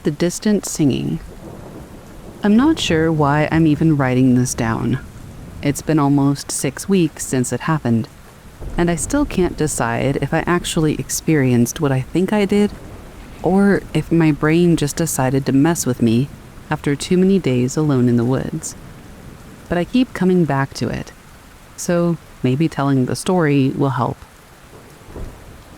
the distant singing. I'm not sure why I'm even writing this down. It's been almost 6 weeks since it happened, and I still can't decide if I actually experienced what I think I did, or if my brain just decided to mess with me after too many days alone in the woods. But I keep coming back to it, so maybe telling the story will help.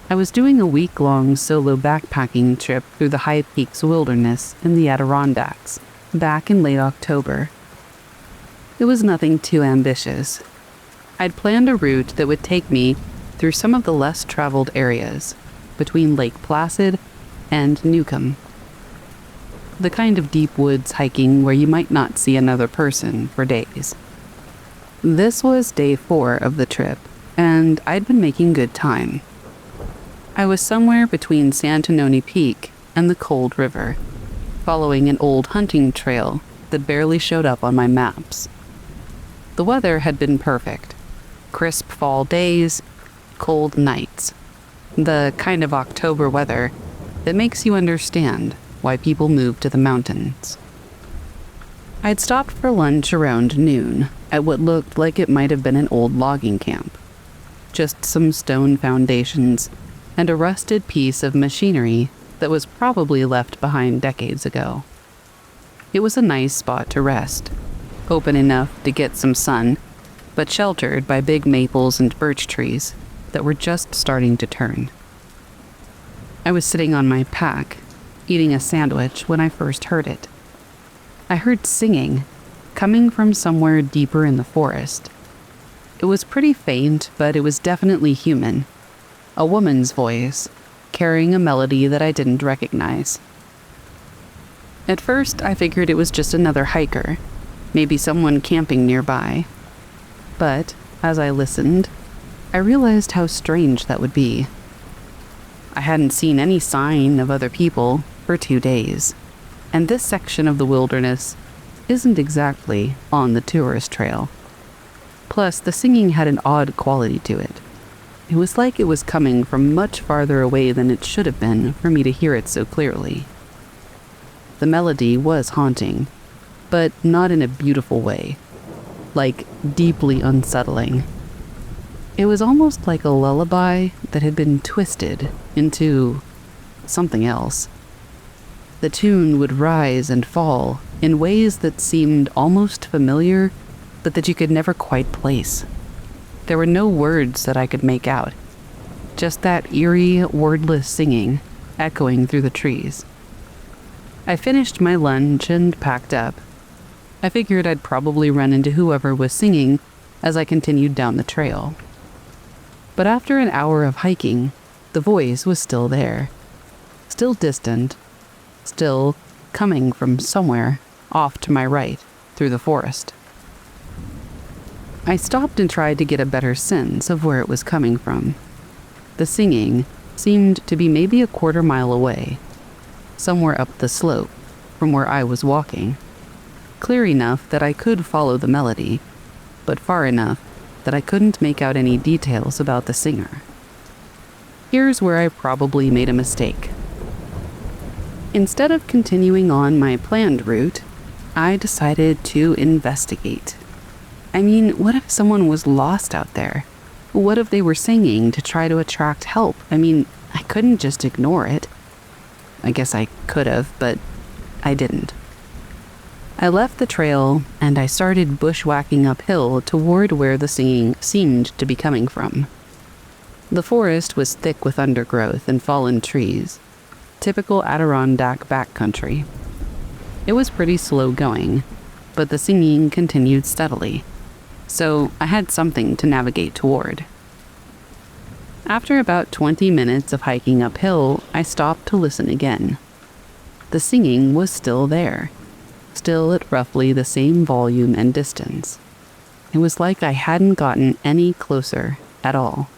I was doing a week-long solo backpacking trip through the High Peaks Wilderness in the Adirondacks back in late October. It was nothing too ambitious. I'd planned a route that would take me through some of the less traveled areas between Lake Placid and Newcomb. The kind of deep woods hiking where you might not see another person for days. This was day 4 of the trip, and I'd been making good time. I was somewhere between Santanoni Peak and the Cold River, following an old hunting trail that barely showed up on my maps. The weather had been perfect. Crisp fall days, cold nights. The kind of October weather that makes you understand why people move to the mountains. I'd stopped for lunch around noon at what looked like it might have been an old logging camp. Just some stone foundations and a rusted piece of machinery that was probably left behind decades ago. It was a nice spot to rest, open enough to get some sun, but sheltered by big maples and birch trees that were just starting to turn. I was sitting on my pack, eating a sandwich when I first heard it. I heard singing, coming from somewhere deeper in the forest. It was pretty faint, but it was definitely human. A woman's voice, carrying a melody that I didn't recognize. At first, I figured it was just another hiker, maybe someone camping nearby. But, as I listened, I realized how strange that would be. I hadn't seen any sign of other people for 2 days, and this section of the wilderness isn't exactly on the tourist trail. Plus, the singing had an odd quality to it. It was like it was coming from much farther away than it should have been for me to hear it so clearly. The melody was haunting, but not in a beautiful way, like deeply unsettling. It was almost like a lullaby that had been twisted into something else. The tune would rise and fall in ways that seemed almost familiar, but that you could never quite place. There were no words that I could make out, just that eerie, wordless singing echoing through the trees. I finished my lunch and packed up. I figured I'd probably run into whoever was singing as I continued down the trail. But after an hour of hiking, the voice was still there. Still distant. Still coming from somewhere off to my right through the forest. I stopped and tried to get a better sense of where it was coming from. The singing seemed to be maybe a quarter mile away, somewhere up the slope from where I was walking. Clear enough that I could follow the melody, but far enough that I couldn't make out any details about the singer. Here's where I probably made a mistake. Instead of continuing on my planned route, I decided to investigate. I mean, what if someone was lost out there? What if they were singing to try to attract help? I mean, I couldn't just ignore it. I guess I could have, but I didn't. I left the trail and I started bushwhacking uphill toward where the singing seemed to be coming from. The forest was thick with undergrowth and fallen trees, typical Adirondack backcountry. It was pretty slow going, but the singing continued steadily, so I had something to navigate toward. After about 20 minutes of hiking uphill, I stopped to listen again. The singing was still there, still at roughly the same volume and distance. It was like I hadn't gotten any closer at all.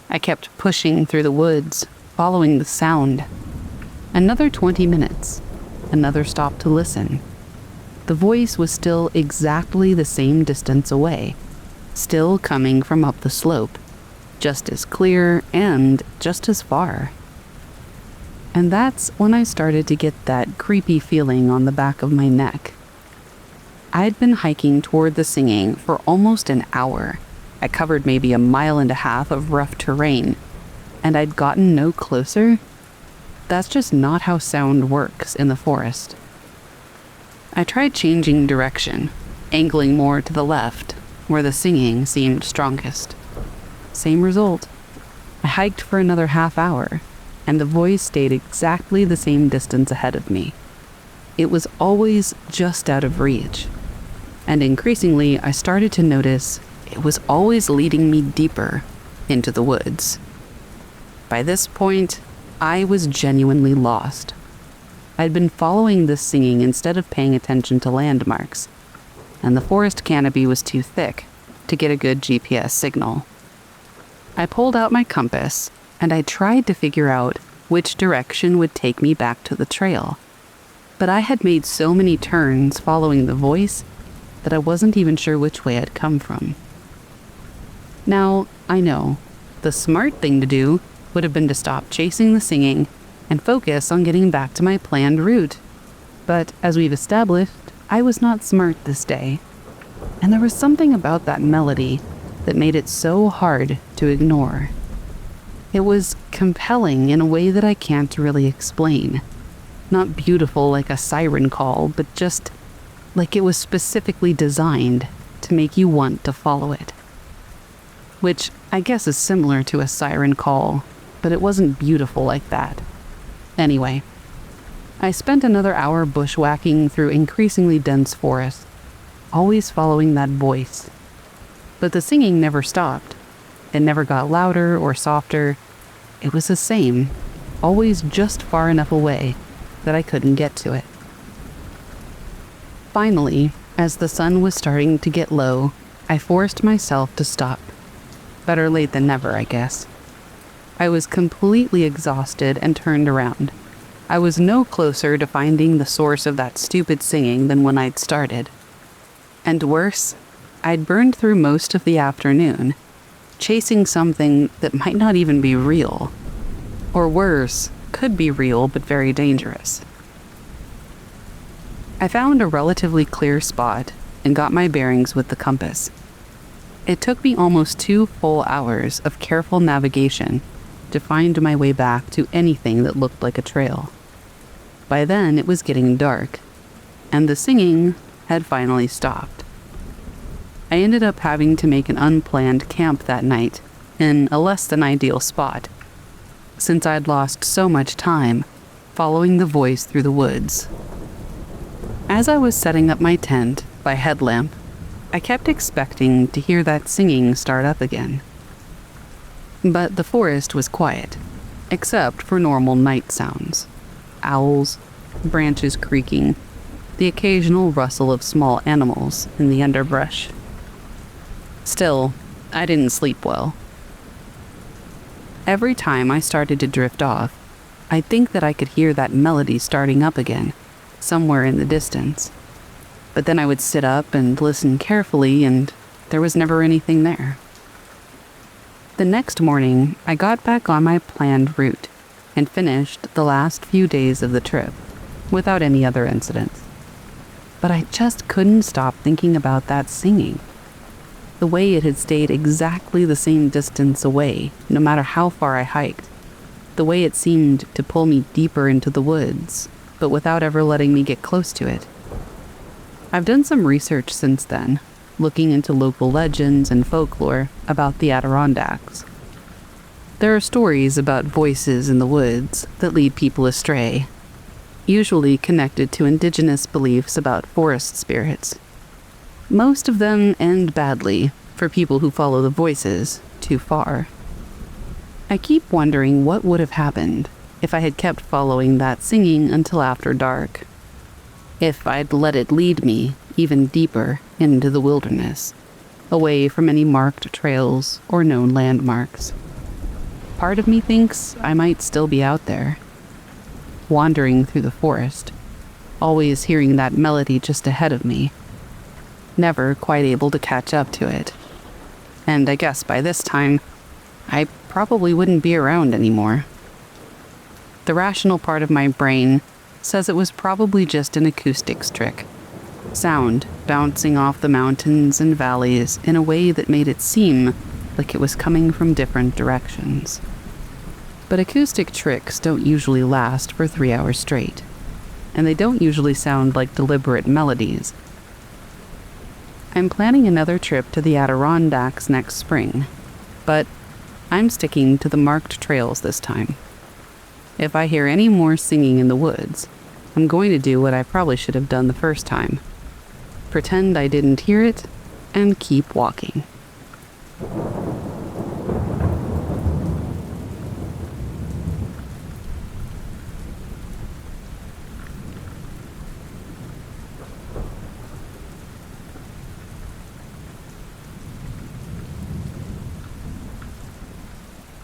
I kept pushing through the woods, following the sound. Another 20 minutes, another stop to listen. The voice was still exactly the same distance away, still coming from up the slope, just as clear and just as far. And that's when I started to get that creepy feeling on the back of my neck. I'd been hiking toward the singing for almost an hour. I covered maybe 1.5 miles of rough terrain, and I'd gotten no closer. That's just not how sound works in the forest. I tried changing direction, angling more to the left, where the singing seemed strongest. Same result. I hiked for another half hour, and the voice stayed exactly the same distance ahead of me. It was always just out of reach. And increasingly, I started to notice it was always leading me deeper into the woods. By this point, I was genuinely lost. I'd been following this singing instead of paying attention to landmarks, and the forest canopy was too thick to get a good GPS signal. I pulled out my compass, and I tried to figure out which direction would take me back to the trail. But I had made so many turns following the voice that I wasn't even sure which way I'd come from. Now, I know, the smart thing to do would have been to stop chasing the singing and focus on getting back to my planned route. But as we've established, I was not smart this day. And there was something about that melody that made it so hard to ignore. It was compelling in a way that I can't really explain. Not beautiful like a siren call, but just like it was specifically designed to make you want to follow it. Which I guess is similar to a siren call, but it wasn't beautiful like that. Anyway, I spent another hour bushwhacking through increasingly dense forest, always following that voice. But the singing never stopped. It never got louder or softer. It was the same, always just far enough away that I couldn't get to it. Finally, as the sun was starting to get low, I forced myself to stop. Better late than never, I guess. I was completely exhausted and turned around. I was no closer to finding the source of that stupid singing than when I'd started. And worse, I'd burned through most of the afternoon, chasing something that might not even be real. Or worse, could be real but very dangerous. I found a relatively clear spot and got my bearings with the compass. It took me almost 2 full hours of careful navigation to find my way back to anything that looked like a trail. By then, it was getting dark, and the singing had finally stopped. I ended up having to make an unplanned camp that night in a less than ideal spot, since I'd lost so much time following the voice through the woods. As I was setting up my tent by headlamp, I kept expecting to hear that singing start up again. But the forest was quiet, except for normal night sounds. Owls, branches creaking, the occasional rustle of small animals in the underbrush. Still, I didn't sleep well. Every time I started to drift off, I'd think that I could hear that melody starting up again, somewhere in the distance. But then I would sit up and listen carefully, and there was never anything there. The next morning, I got back on my planned route and finished the last few days of the trip without any other incidents. But I just couldn't stop thinking about that singing. The way it had stayed exactly the same distance away, no matter how far I hiked. The way it seemed to pull me deeper into the woods, but without ever letting me get close to it. I've done some research since then, looking into local legends and folklore about the Adirondacks. There are stories about voices in the woods that lead people astray, usually connected to indigenous beliefs about forest spirits. Most of them end badly for people who follow the voices too far. I keep wondering what would have happened if I had kept following that singing until after dark. If I'd let it lead me even deeper into the wilderness, away from any marked trails or known landmarks. Part of me thinks I might still be out there, wandering through the forest, always hearing that melody just ahead of me, never quite able to catch up to it. And I guess by this time, I probably wouldn't be around anymore. The rational part of my brain says it was probably just an acoustics trick. Sound bouncing off the mountains and valleys in a way that made it seem like it was coming from different directions. But acoustic tricks don't usually last for 3 hours straight, and they don't usually sound like deliberate melodies. I'm planning another trip to the Adirondacks next spring, but I'm sticking to the marked trails this time. If I hear any more singing in the woods, I'm going to do what I probably should have done the first time. Pretend I didn't hear it and keep walking.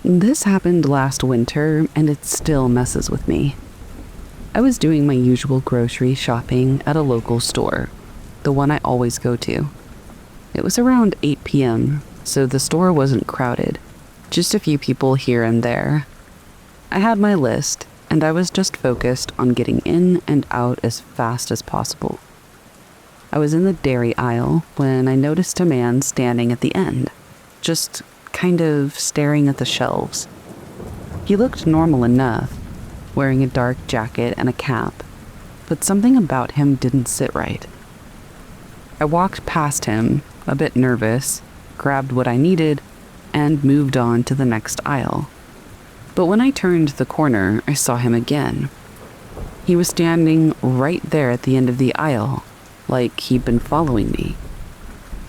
This happened last winter, and it still messes with me. I was doing my usual grocery shopping at a local store, the one I always go to. It was around 8 p.m., so the store wasn't crowded, just a few people here and there. I had my list, and I was just focused on getting in and out as fast as possible. I was in the dairy aisle when I noticed a man standing at the end, just kind of staring at the shelves. He looked normal enough, wearing a dark jacket and a cap, but something about him didn't sit right. I walked past him, a bit nervous, grabbed what I needed, and moved on to the next aisle. But when I turned the corner, I saw him again. He was standing right there at the end of the aisle, like he'd been following me.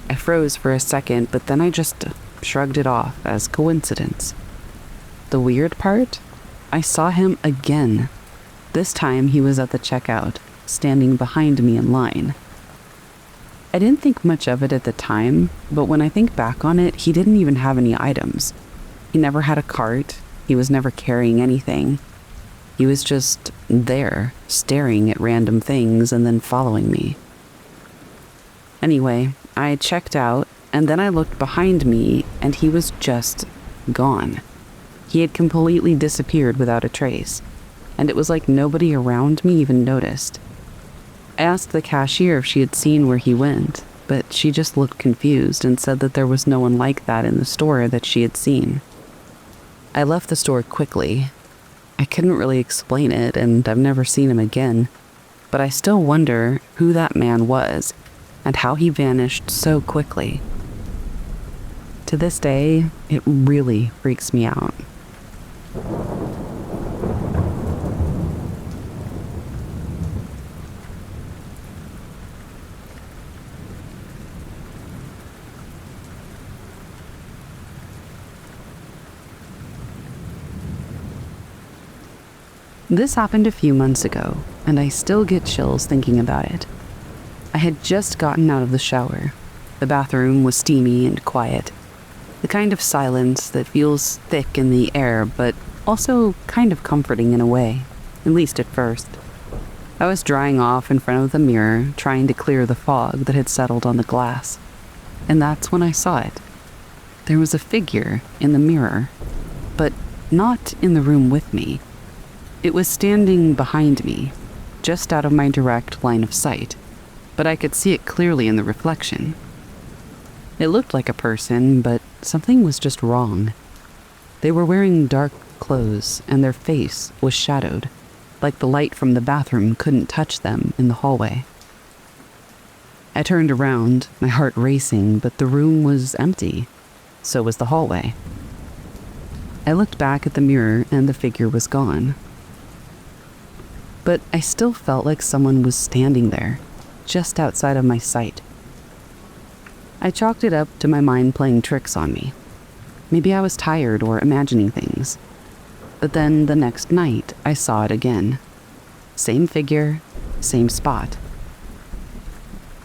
I froze for a second, but then I just shrugged it off as coincidence. The weird part? I saw him again. This time he was at the checkout, standing behind me in line. I didn't think much of it at the time, but when I think back on it, he didn't even have any items. He never had a cart. He was never carrying anything. He was just there, staring at random things and then following me. Anyway, I checked out, and then I looked behind me, and he was just gone. He had completely disappeared without a trace, and it was like nobody around me even noticed. I asked the cashier if she had seen where he went, but she just looked confused and said that there was no one like that in the store that she had seen. I left the store quickly. I couldn't really explain it, and I've never seen him again, but I still wonder who that man was and how he vanished so quickly. To this day, it really freaks me out. This happened a few months ago, and I still get chills thinking about it. I had just gotten out of the shower. The bathroom was steamy and quiet. The kind of silence that feels thick in the air, but also kind of comforting in a way, at least at first. I was drying off in front of the mirror, trying to clear the fog that had settled on the glass. And that's when I saw it. There was a figure in the mirror, but not in the room with me. It was standing behind me, just out of my direct line of sight, but I could see it clearly in the reflection. It looked like a person, but something was just wrong. They were wearing dark clothes, and their face was shadowed, like the light from the bathroom couldn't touch them in the hallway. I turned around, my heart racing, but the room was empty. So was the hallway. I looked back at the mirror, and the figure was gone. But I still felt like someone was standing there, just outside of my sight. I chalked it up to my mind playing tricks on me. Maybe I was tired or imagining things. But then the next night, I saw it again. Same figure, same spot.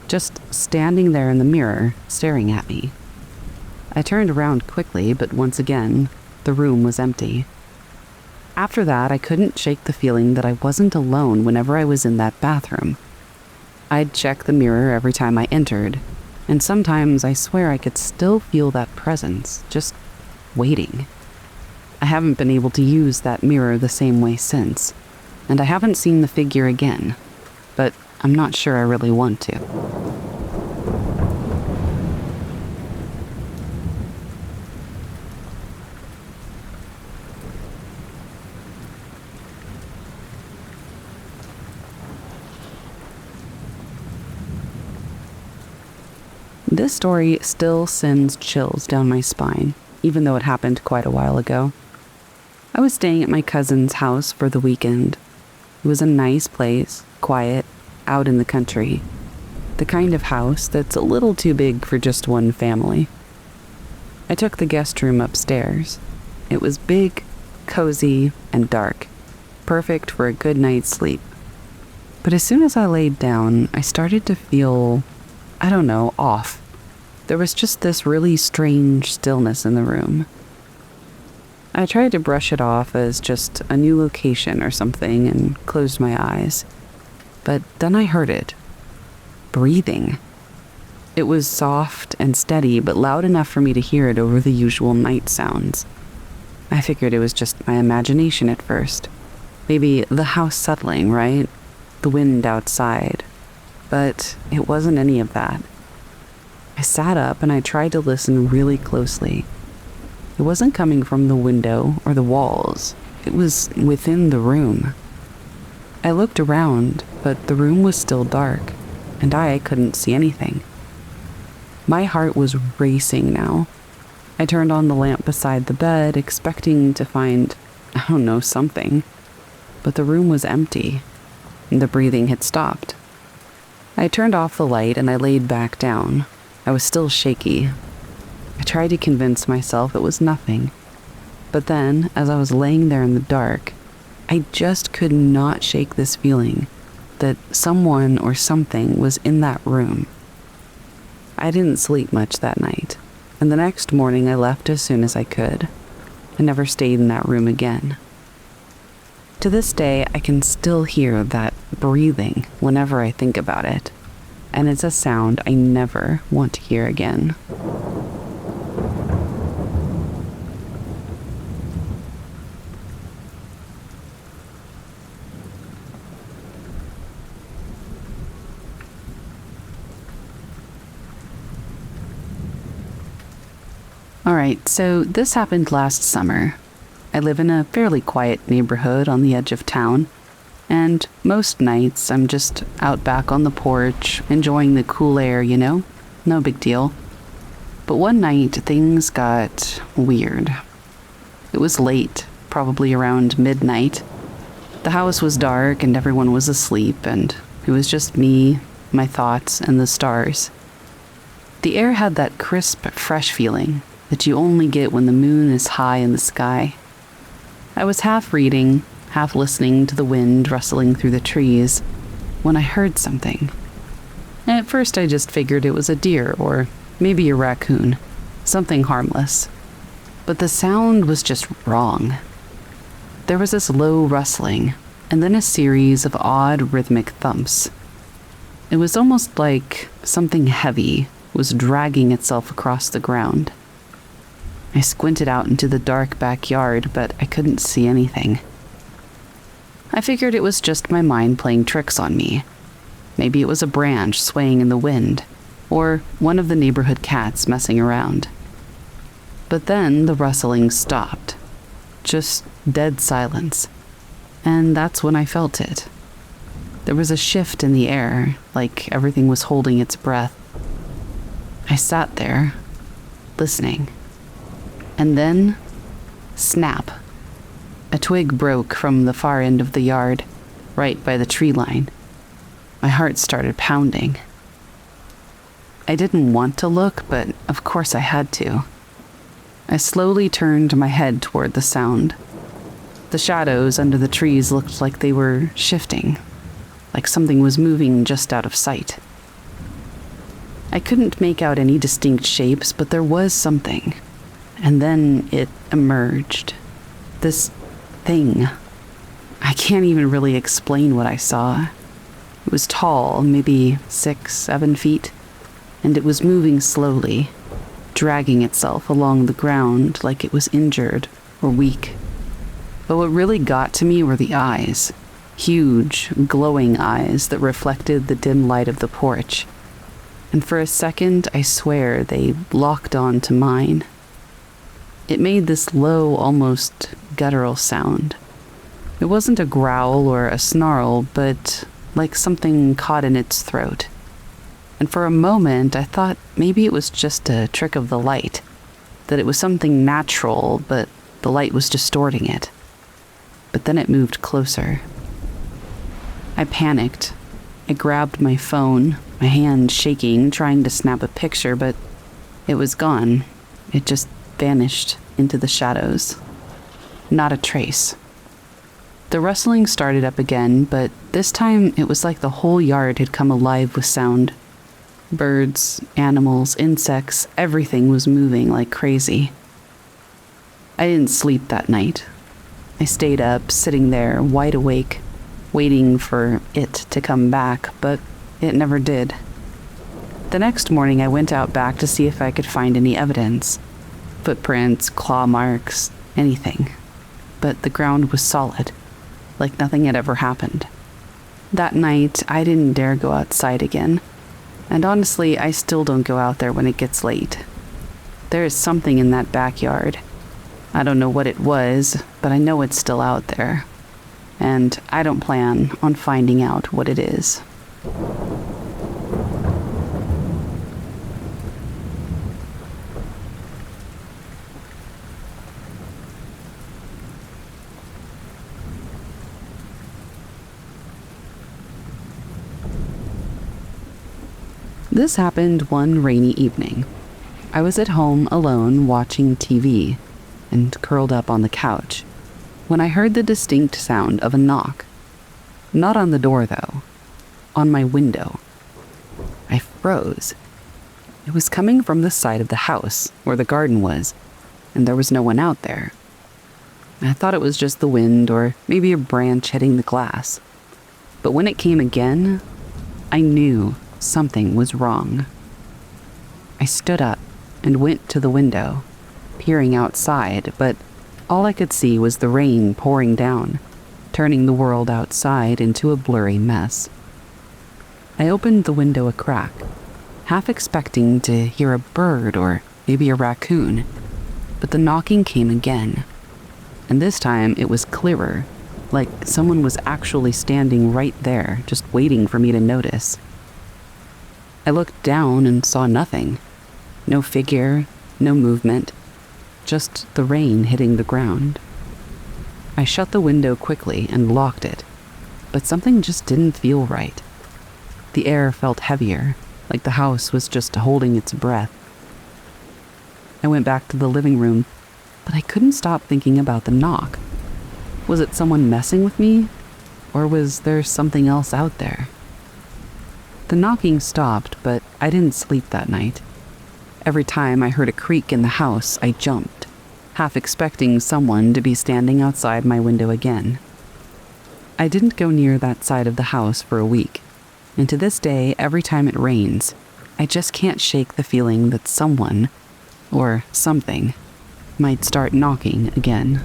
Just standing there in the mirror, staring at me. I turned around quickly, but once again, the room was empty. After that, I couldn't shake the feeling that I wasn't alone whenever I was in that bathroom. I'd check the mirror every time I entered, and sometimes I swear I could still feel that presence, just waiting. I haven't been able to use that mirror the same way since, and I haven't seen the figure again, but I'm not sure I really want to. This story still sends chills down my spine, even though it happened quite a while ago. I was staying at my cousin's house for the weekend. It was a nice place, quiet, out in the country. The kind of house that's a little too big for just one family. I took the guest room upstairs. It was big, cozy, and dark, perfect for a good night's sleep. But as soon as I laid down, I started to feel, off. There was just this really strange stillness in the room. I tried to brush it off as just a new location or something and closed my eyes. But then I heard it. Breathing. It was soft and steady, but loud enough for me to hear it over the usual night sounds. I figured it was just my imagination at first. Maybe the house settling, right? The wind outside. But it wasn't any of that. I sat up and I tried to listen really closely. It wasn't coming from the window or the walls. It was within the room. I looked around, but the room was still dark, and I couldn't see anything. My heart was racing now. I turned on the lamp beside the bed, expecting to find, something. But the room was empty. The breathing had stopped. I turned off the light and I laid back down. I was still shaky. I tried to convince myself it was nothing. But then, as I was laying there in the dark, I just could not shake this feeling that someone or something was in that room. I didn't sleep much that night, and the next morning I left as soon as I could. I never stayed in that room again. To this day, I can still hear that breathing whenever I think about it, and it's a sound I never want to hear again. Alright, so this happened last summer. I live in a fairly quiet neighborhood on the edge of town, and most nights I'm just out back on the porch, enjoying the cool air, No big deal. But one night, things got weird. It was late, probably around midnight. The house was dark and everyone was asleep, and it was just me, my thoughts, and the stars. The air had that crisp, fresh feeling that you only get when the moon is high in the sky. I was half reading, half listening to the wind rustling through the trees, when I heard something. At first I just figured it was a deer or maybe a raccoon, something harmless. But the sound was just wrong. There was this low rustling, and then a series of odd rhythmic thumps. It was almost like something heavy was dragging itself across the ground. I squinted out into the dark backyard, but I couldn't see anything. I figured it was just my mind playing tricks on me. Maybe it was a branch swaying in the wind, or one of the neighborhood cats messing around. But then the rustling stopped. Just dead silence. And that's when I felt it. There was a shift in the air, like everything was holding its breath. I sat there, listening. And then, snap. A twig broke from the far end of the yard, right by the tree line. My heart started pounding. I didn't want to look, but of course I had to. I slowly turned my head toward the sound. The shadows under the trees looked like they were shifting, like something was moving just out of sight. I couldn't make out any distinct shapes, but there was something. And then it emerged. This thing. I can't even really explain what I saw. It was tall, maybe 6-7 feet, and it was moving slowly, dragging itself along the ground like it was injured or weak. But what really got to me were the eyes. Huge, glowing eyes that reflected the dim light of the porch. And for a second, I swear they locked on to mine. It made this low, almost guttural sound. It wasn't a growl or a snarl, but like something caught in its throat. And for a moment, I thought maybe it was just a trick of the light, that it was something natural, but the light was distorting it. But then it moved closer. I panicked. I grabbed my phone, my hand shaking, trying to snap a picture, but it was gone. It just vanished into the shadows. Not a trace. The rustling started up again, but this time it was like the whole yard had come alive with sound. Birds, animals, insects, everything was moving like crazy. I didn't sleep that night. I stayed up, sitting there, wide awake, waiting for it to come back, but it never did. The next morning, I went out back to see if I could find any evidence. Footprints, claw marks, anything. But the ground was solid, like nothing had ever happened. That night, I didn't dare go outside again. And honestly, I still don't go out there when it gets late. There is something in that backyard. I don't know what it was, but I know it's still out there. And I don't plan on finding out what it is. This happened one rainy evening. I was at home alone watching TV and curled up on the couch when I heard the distinct sound of a knock. Not on the door, though. On my window. I froze. It was coming from the side of the house where the garden was, and there was no one out there. I thought it was just the wind or maybe a branch hitting the glass. But when it came again, I knew something was wrong. I stood up and went to the window, peering outside, but all I could see was the rain pouring down, turning the world outside into a blurry mess. I opened the window a crack, half expecting to hear a bird or maybe a raccoon, but the knocking came again, and this time it was clearer, like someone was actually standing right there, just waiting for me to notice. I looked down and saw nothing. No figure, no movement, just the rain hitting the ground. I shut the window quickly and locked it, but something just didn't feel right. The air felt heavier, like the house was just holding its breath. I went back to the living room, but I couldn't stop thinking about the knock. Was it someone messing with me, or was there something else out there? The knocking stopped, but I didn't sleep that night. Every time I heard a creak in the house, I jumped, half expecting someone to be standing outside my window again. I didn't go near that side of the house for a week, and to this day, every time it rains, I just can't shake the feeling that someone, or something, might start knocking again.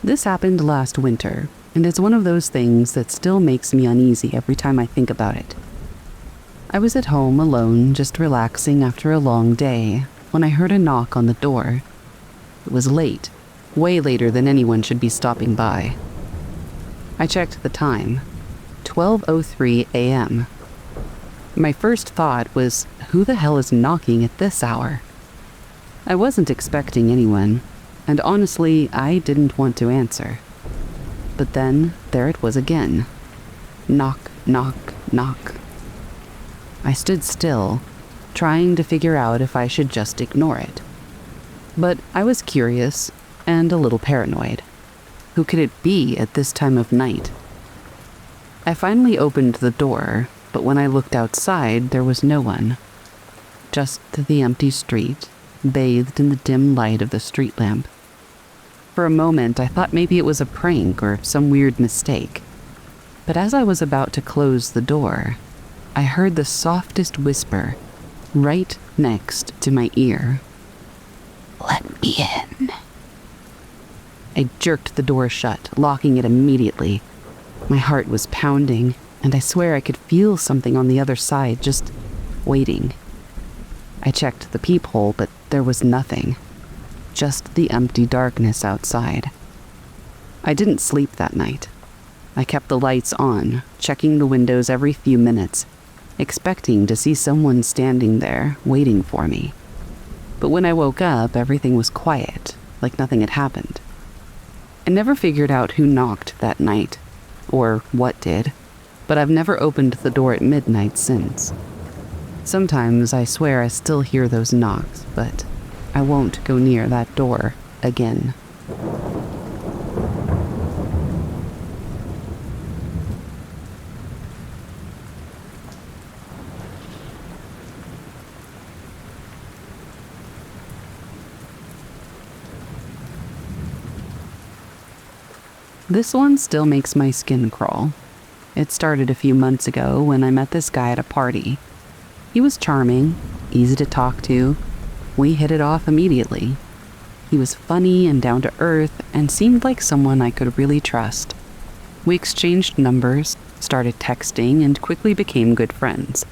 This happened last winter, and it's one of those things that still makes me uneasy every time I think about it. I was at home alone, just relaxing after a long day, when I heard a knock on the door. It was late, way later than anyone should be stopping by. I checked the time, 12:03 a.m. My first thought was, who the hell is knocking at this hour? I wasn't expecting anyone, and honestly, I didn't want to answer. But then, there it was again. Knock, knock, knock. I stood still, trying to figure out if I should just ignore it. But I was curious and a little paranoid. Who could it be at this time of night? I finally opened the door, but when I looked outside, there was no one. Just the empty street bathed in the dim light of the street lamp. For a moment, I thought maybe it was a prank or some weird mistake. But as I was about to close the door, I heard the softest whisper right next to my ear. "Let me in." I jerked the door shut, locking it immediately. My heart was pounding, and I swear I could feel something on the other side, just waiting. I checked the peephole, but there was nothing. Just the empty darkness outside. I didn't sleep that night. I kept the lights on, checking the windows every few minutes, expecting to see someone standing there, waiting for me. But when I woke up, everything was quiet, like nothing had happened. I never figured out who knocked that night, or what did, but I've never opened the door at midnight since. Sometimes I swear I still hear those knocks, but I won't go near that door again. This one still makes my skin crawl. It started a few months ago when I met this guy at a party. He was charming, easy to talk to. We hit it off immediately. He was funny and down to earth and seemed like someone I could really trust. We exchanged numbers, started texting, and quickly became good friends.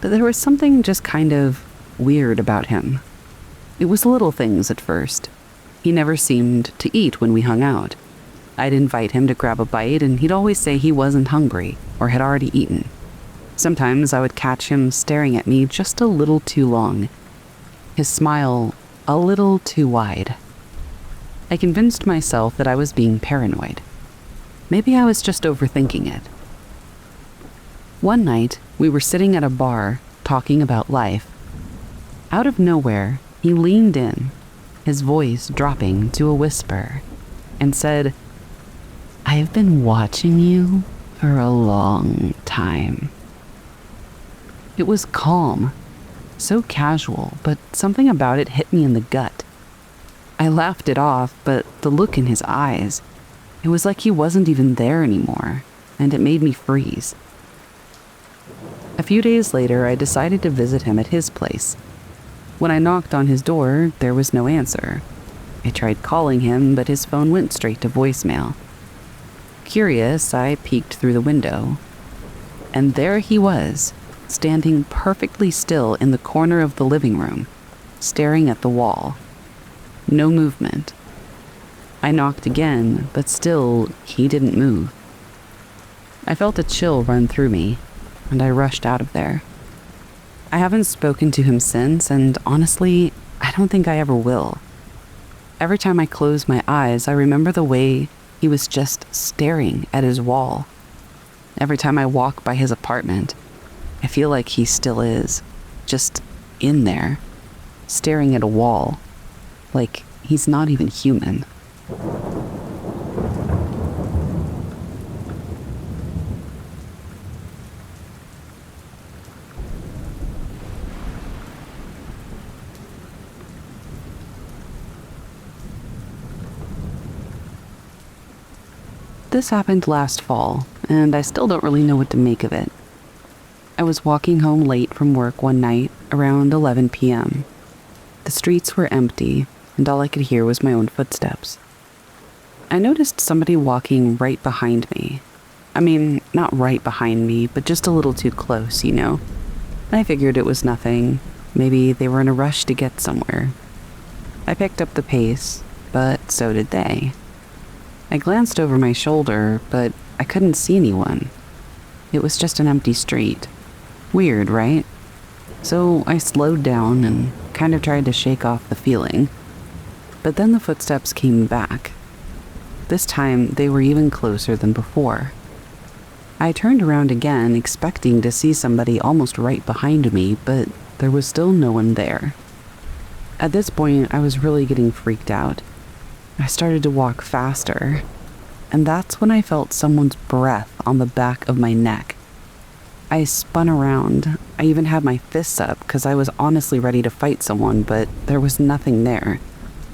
But there was something just kind of weird about him. It was little things at first. He never seemed to eat when we hung out. I'd invite him to grab a bite, and he'd always say he wasn't hungry or had already eaten. Sometimes I would catch him staring at me just a little too long. His smile a little too wide. I convinced myself that I was being paranoid. Maybe I was just overthinking it. One night, we were sitting at a bar, talking about life. Out of nowhere, he leaned in, his voice dropping to a whisper, and said, "I have been watching you for a long time." It was calm, so casual, but something about it hit me in the gut. I laughed it off, but the look in his eyes, it was like he wasn't even there anymore, and it made me freeze. A few days later, I decided to visit him at his place. When I knocked on his door, there was no answer. I tried calling him, but his phone went straight to voicemail. Curious, I peeked through the window. And there he was, standing perfectly still in the corner of the living room, staring at the wall. No movement. I knocked again, but still, he didn't move. I felt a chill run through me, and I rushed out of there. I haven't spoken to him since, and honestly, I don't think I ever will. Every time I close my eyes, I remember the way he was just staring at his wall. Every time I walk by his apartment, I feel like he still is, just in there, staring at a wall, like he's not even human. This happened last fall, and I still don't really know what to make of it. I was walking home late from work one night around 11 p.m. The streets were empty, and all I could hear was my own footsteps. I noticed somebody walking right behind me. I mean, not right behind me, but just a little too close, you know? I figured it was nothing. Maybe they were in a rush to get somewhere. I picked up the pace, but so did they. I glanced over my shoulder, but I couldn't see anyone. It was just an empty street. Weird, right? So I slowed down and kind of tried to shake off the feeling. But then the footsteps came back. This time, they were even closer than before. I turned around again, expecting to see somebody almost right behind me, but there was still no one there. At this point, I was really getting freaked out. I started to walk faster, and that's when I felt someone's breath on the back of my neck. I spun around. I even had my fists up because I was honestly ready to fight someone, but there was nothing there.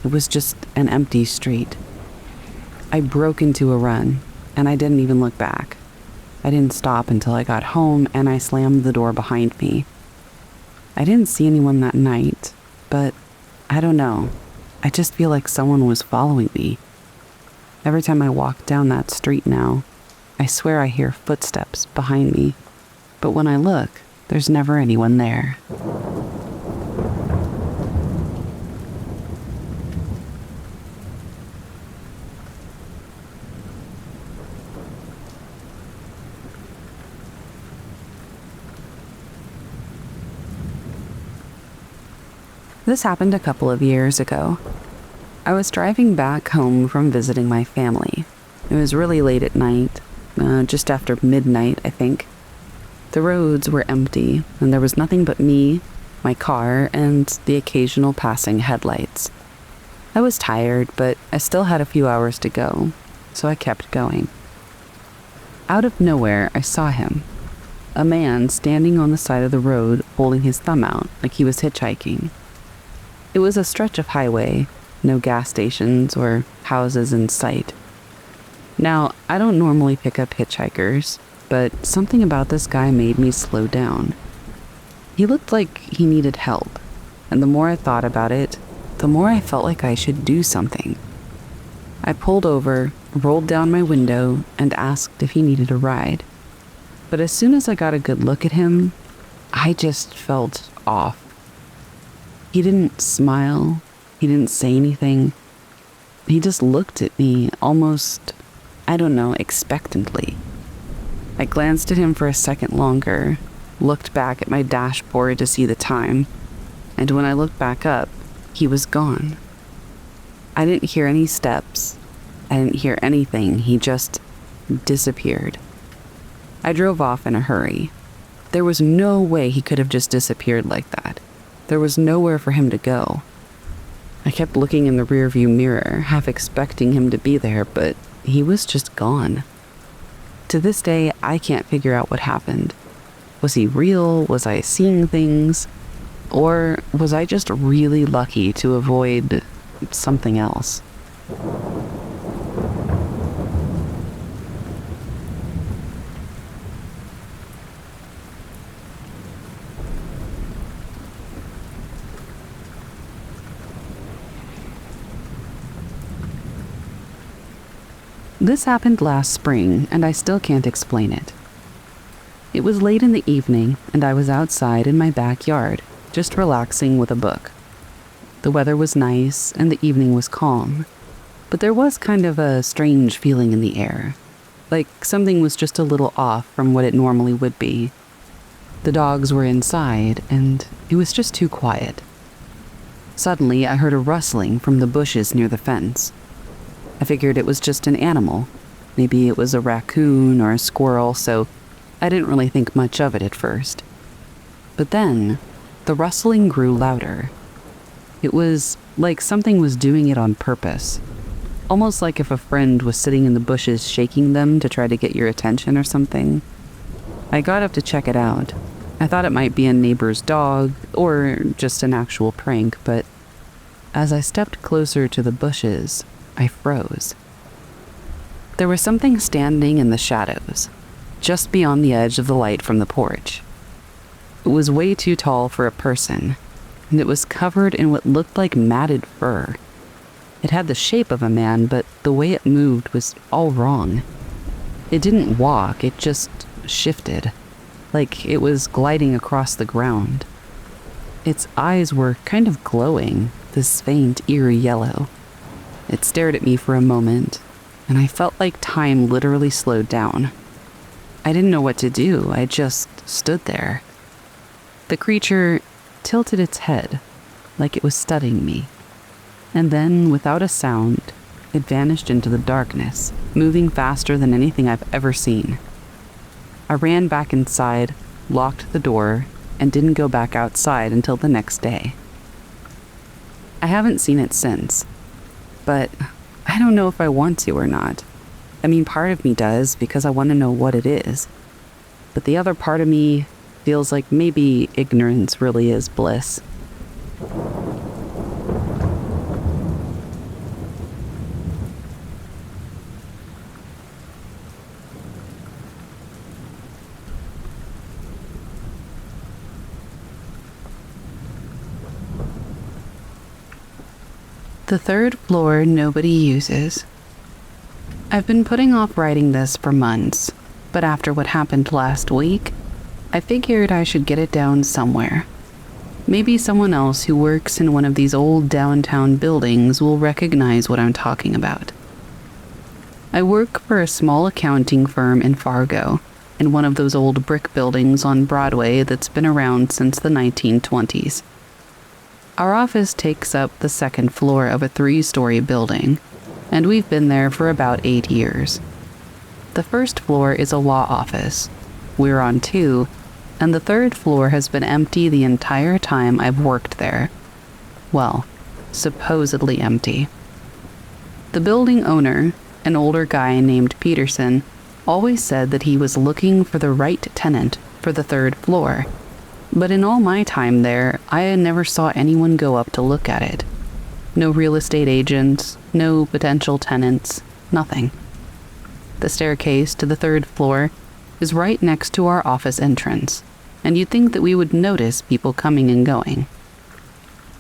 It was just an empty street. I broke into a run, and I didn't even look back. I didn't stop until I got home, and I slammed the door behind me. I didn't see anyone that night, but I don't know. I just feel like someone was following me. Every time I walk down that street now, I swear I hear footsteps behind me. But when I look, there's never anyone there. This happened a couple of years ago. I was driving back home from visiting my family. It was really late at night, just after midnight, I think. The roads were empty, and there was nothing but me, my car, and the occasional passing headlights. I was tired, but I still had a few hours to go, so I kept going. Out of nowhere, I saw him. A man standing on the side of the road holding his thumb out like he was hitchhiking. It was a stretch of highway, no gas stations or houses in sight. Now, I don't normally pick up hitchhikers, but something about this guy made me slow down. He looked like he needed help, and the more I thought about it, the more I felt like I should do something. I pulled over, rolled down my window, and asked if he needed a ride. But as soon as I got a good look at him, I just felt off. He didn't smile. He didn't say anything. He just looked at me almost, expectantly. I glanced at him for a second longer, looked back at my dashboard to see the time, and when I looked back up, he was gone. I didn't hear any steps. I didn't hear anything. He just disappeared. I drove off in a hurry. There was no way he could have just disappeared like that. There was nowhere for him to go. I kept looking in the rearview mirror, half expecting him to be there, but he was just gone. To this day, I can't figure out what happened. Was he real? Was I seeing things? Or was I just really lucky to avoid something else? This happened last spring, and I still can't explain it. It was late in the evening, and I was outside in my backyard, just relaxing with a book. The weather was nice, and the evening was calm, but there was kind of a strange feeling in the air, like something was just a little off from what it normally would be. The dogs were inside, and it was just too quiet. Suddenly, I heard a rustling from the bushes near the fence. I figured it was just an animal. Maybe it was a raccoon or a squirrel, so I didn't really think much of it at first. But then, the rustling grew louder. It was like something was doing it on purpose. Almost like if a friend was sitting in the bushes shaking them to try to get your attention or something. I got up to check it out. I thought it might be a neighbor's dog or just an actual prank, but as I stepped closer to the bushes, I froze. There was something standing in the shadows, just beyond the edge of the light from the porch. It was way too tall for a person, and it was covered in what looked like matted fur. It had the shape of a man, but the way it moved was all wrong. It didn't walk, it just shifted, like it was gliding across the ground. Its eyes were kind of glowing, this faint, eerie yellow. It stared at me for a moment, and I felt like time literally slowed down. I didn't know what to do. I just stood there. The creature tilted its head, like it was studying me. And then, without a sound, it vanished into the darkness, moving faster than anything I've ever seen. I ran back inside, locked the door, and didn't go back outside until the next day. I haven't seen it since. But I don't know if I want to or not. I mean, part of me does because I want to know what it is. but the other part of me feels like maybe ignorance really is bliss. The third floor nobody uses. I've been putting off writing this for months, but after what happened last week, I figured I should get it down somewhere. Maybe someone else who works in one of these old downtown buildings will recognize what I'm talking about. I work for a small accounting firm in Fargo, in one of those old brick buildings on Broadway that's been around since the 1920s. Our office takes up the second floor of a 3-story building, and we've been there for about 8 years. The first floor is a law office. We're on 2, and the third floor has been empty the entire time I've worked there. Well, supposedly empty. The building owner, an older guy named Peterson, always said that he was looking for the right tenant for the third floor. But in all my time there, I never saw anyone go up to look at it. No real estate agents, no potential tenants, nothing. The staircase to the third floor is right next to our office entrance, and you'd think that we would notice people coming and going.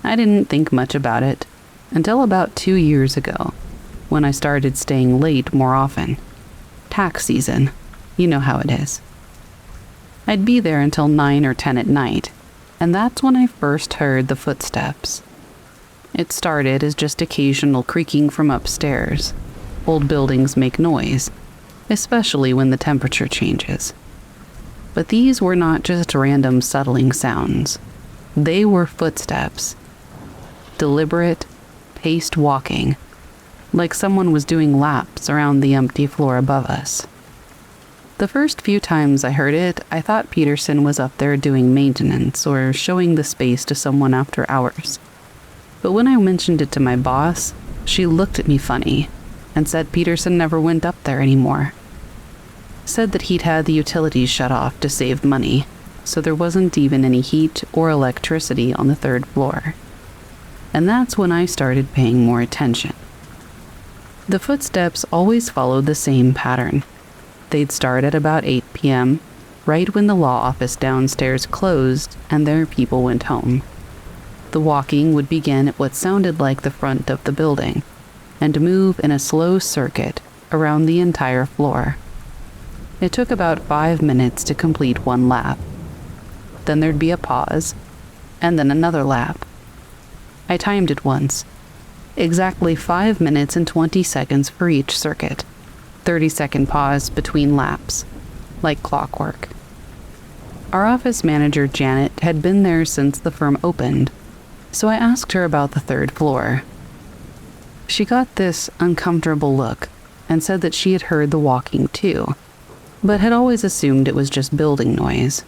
I didn't think much about it until about 2 years ago, when I started staying late more often. Tax season, you know how it is. I'd be there until 9 or 10 at night, and that's when I first heard the footsteps. It started as just occasional creaking from upstairs. Old buildings make noise, especially when the temperature changes. But these were not just random settling sounds. They were footsteps. Deliberate, paced walking, like someone was doing laps around the empty floor above us. The first few times I heard it, I thought Peterson was up there doing maintenance or showing the space to someone after hours. But when I mentioned it to my boss, she looked at me funny and said Peterson never went up there anymore. Said that he'd had the utilities shut off to save money, so there wasn't even any heat or electricity on the third floor. And that's when I started paying more attention. The footsteps always followed the same pattern. They'd start at about 8 p.m., right when the law office downstairs closed and their people went home. The walking would begin at what sounded like the front of the building and move in a slow circuit around the entire floor. It took about 5 minutes to complete one lap. Then there'd be a pause, and then another lap. I timed it once. Exactly 5 minutes and 20 seconds for each circuit. 30-second pause between laps, like clockwork. Our office manager, Janet, had been there since the firm opened, so I asked her about the third floor. She got this uncomfortable look and said that she had heard the walking too, but had always assumed it was just building noise.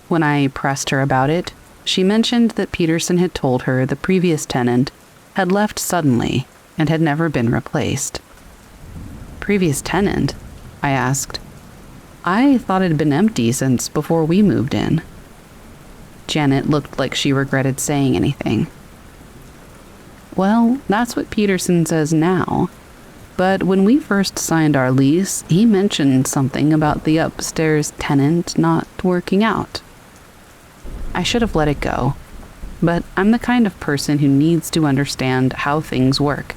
When I pressed her about it, she mentioned that Peterson had told her the previous tenant had left suddenly and had never been replaced. Previous tenant? I asked. I thought it had been empty since before we moved in. Janet looked like she regretted saying anything. Well, that's what Peterson says now. But when we first signed our lease, he mentioned something about the upstairs tenant not working out. I should have let it go, but I'm the kind of person who needs to understand how things work.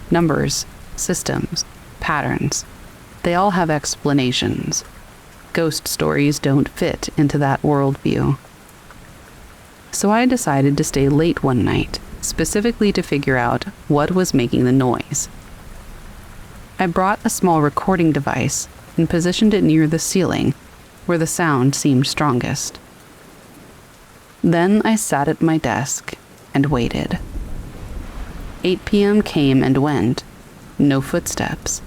Numbers, systems, patterns. They all have explanations. Ghost stories don't fit into that worldview. So I decided to stay late one night, specifically to figure out what was making the noise. I brought a small recording device and positioned it near the ceiling, where the sound seemed strongest. Then I sat at my desk and waited. 8 p.m. came and went. No footsteps.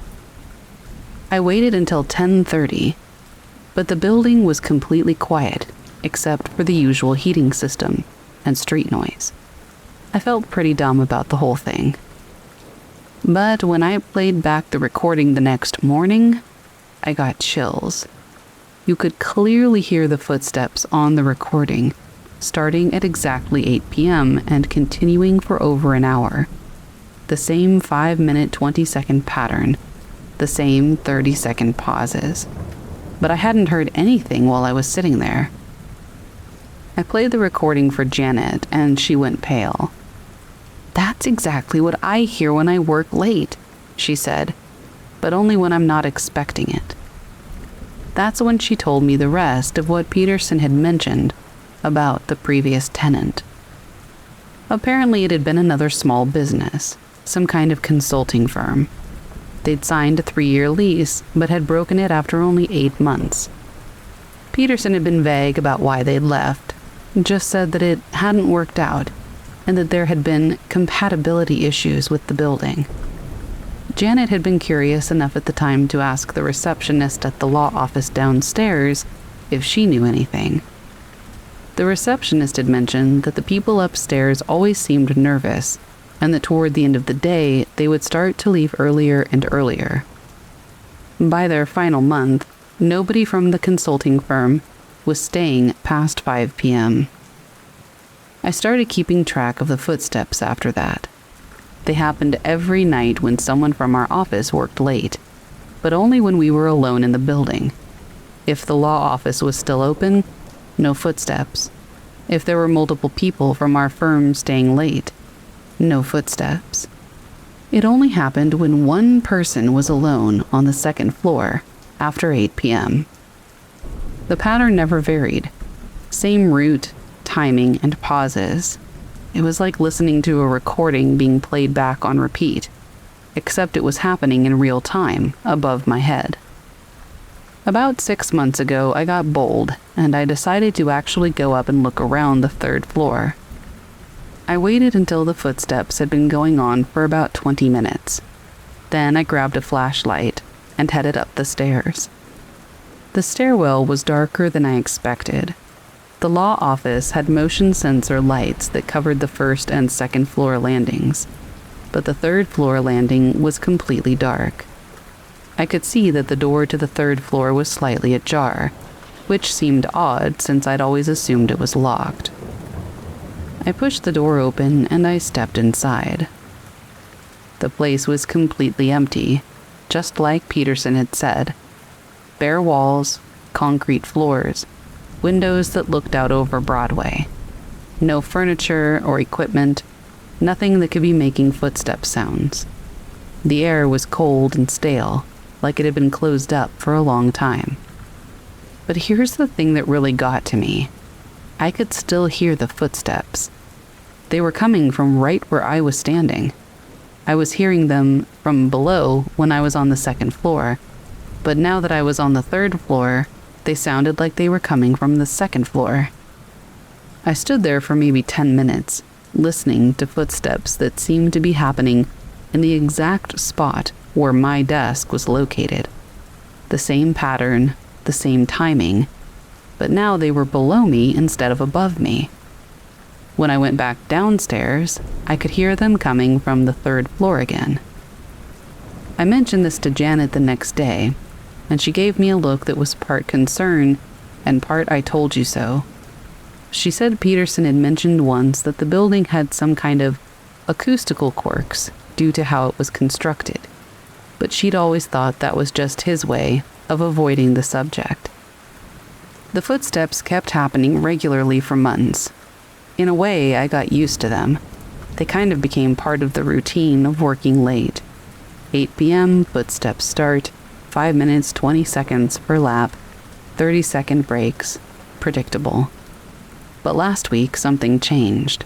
I waited until 10:30, but the building was completely quiet, except for the usual heating system and street noise. I felt pretty dumb about the whole thing. But when I played back the recording the next morning, I got chills. You could clearly hear the footsteps on the recording, starting at exactly 8 p.m. and continuing for over an hour. The same 5-minute 20-second pattern, the same 30-second pauses. But I hadn't heard anything while I was sitting there. I played the recording for Janet, and she went pale. "That's exactly what I hear when I work late," she said, "but only when I'm not expecting it." That's when she told me the rest of what Peterson had mentioned about the previous tenant. Apparently, it had been another small business, some kind of consulting firm. They'd signed a 3-year lease, but had broken it after only 8 months. Peterson had been vague about why they'd left, just said that it hadn't worked out, and that there had been compatibility issues with the building. Janet had been curious enough at the time to ask the receptionist at the law office downstairs if she knew anything. The receptionist had mentioned that the people upstairs always seemed nervous, and that toward the end of the day, they would start to leave earlier and earlier. By their final month, nobody from the consulting firm was staying past 5 p.m. I started keeping track of the footsteps after that. They happened every night when someone from our office worked late, but only when we were alone in the building. If the law office was still open, no footsteps. If there were multiple people from our firm staying late, no footsteps. It only happened when one person was alone on the second floor after 8 p.m. The pattern never varied. Same route, timing, and pauses. It was like listening to a recording being played back on repeat, except it was happening in real time above my head. About 6 months ago, I got bold, and I decided to actually go up and look around the 3rd floor. I waited until the footsteps had been going on for about 20 minutes. Then I grabbed a flashlight and headed up the stairs. The stairwell was darker than I expected. The law office had motion sensor lights that covered the 1st and 2nd floor landings, but the 3rd floor landing was completely dark. I could see that the door to the 3rd floor was slightly ajar, which seemed odd since I'd always assumed it was locked. I pushed the door open and I stepped inside. The place was completely empty, just like Peterson had said. Bare walls, concrete floors, windows that looked out over Broadway. No furniture or equipment, nothing that could be making footstep sounds. The air was cold and stale, like it had been closed up for a long time. But here's the thing that really got to me. I could still hear the footsteps. They were coming from right where I was standing. I was hearing them from below when I was on the 2nd floor, but now that I was on the 3rd floor, they sounded like they were coming from the 2nd floor. I stood there for maybe 10 minutes, listening to footsteps that seemed to be happening in the exact spot where my desk was located. The same pattern, the same timing, but now they were below me instead of above me. When I went back downstairs, I could hear them coming from the 3rd floor again. I mentioned this to Janet the next day, and she gave me a look that was part concern and part I told you so. She said Peterson had mentioned once that the building had some kind of acoustical quirks due to how it was constructed, but she'd always thought that was just his way of avoiding the subject. The footsteps kept happening regularly for months. In a way, I got used to them. They kind of became part of the routine of working late. 8 p.m., footsteps start, 5 minutes, 20 seconds per lap, 30-second breaks, predictable. But last week, something changed.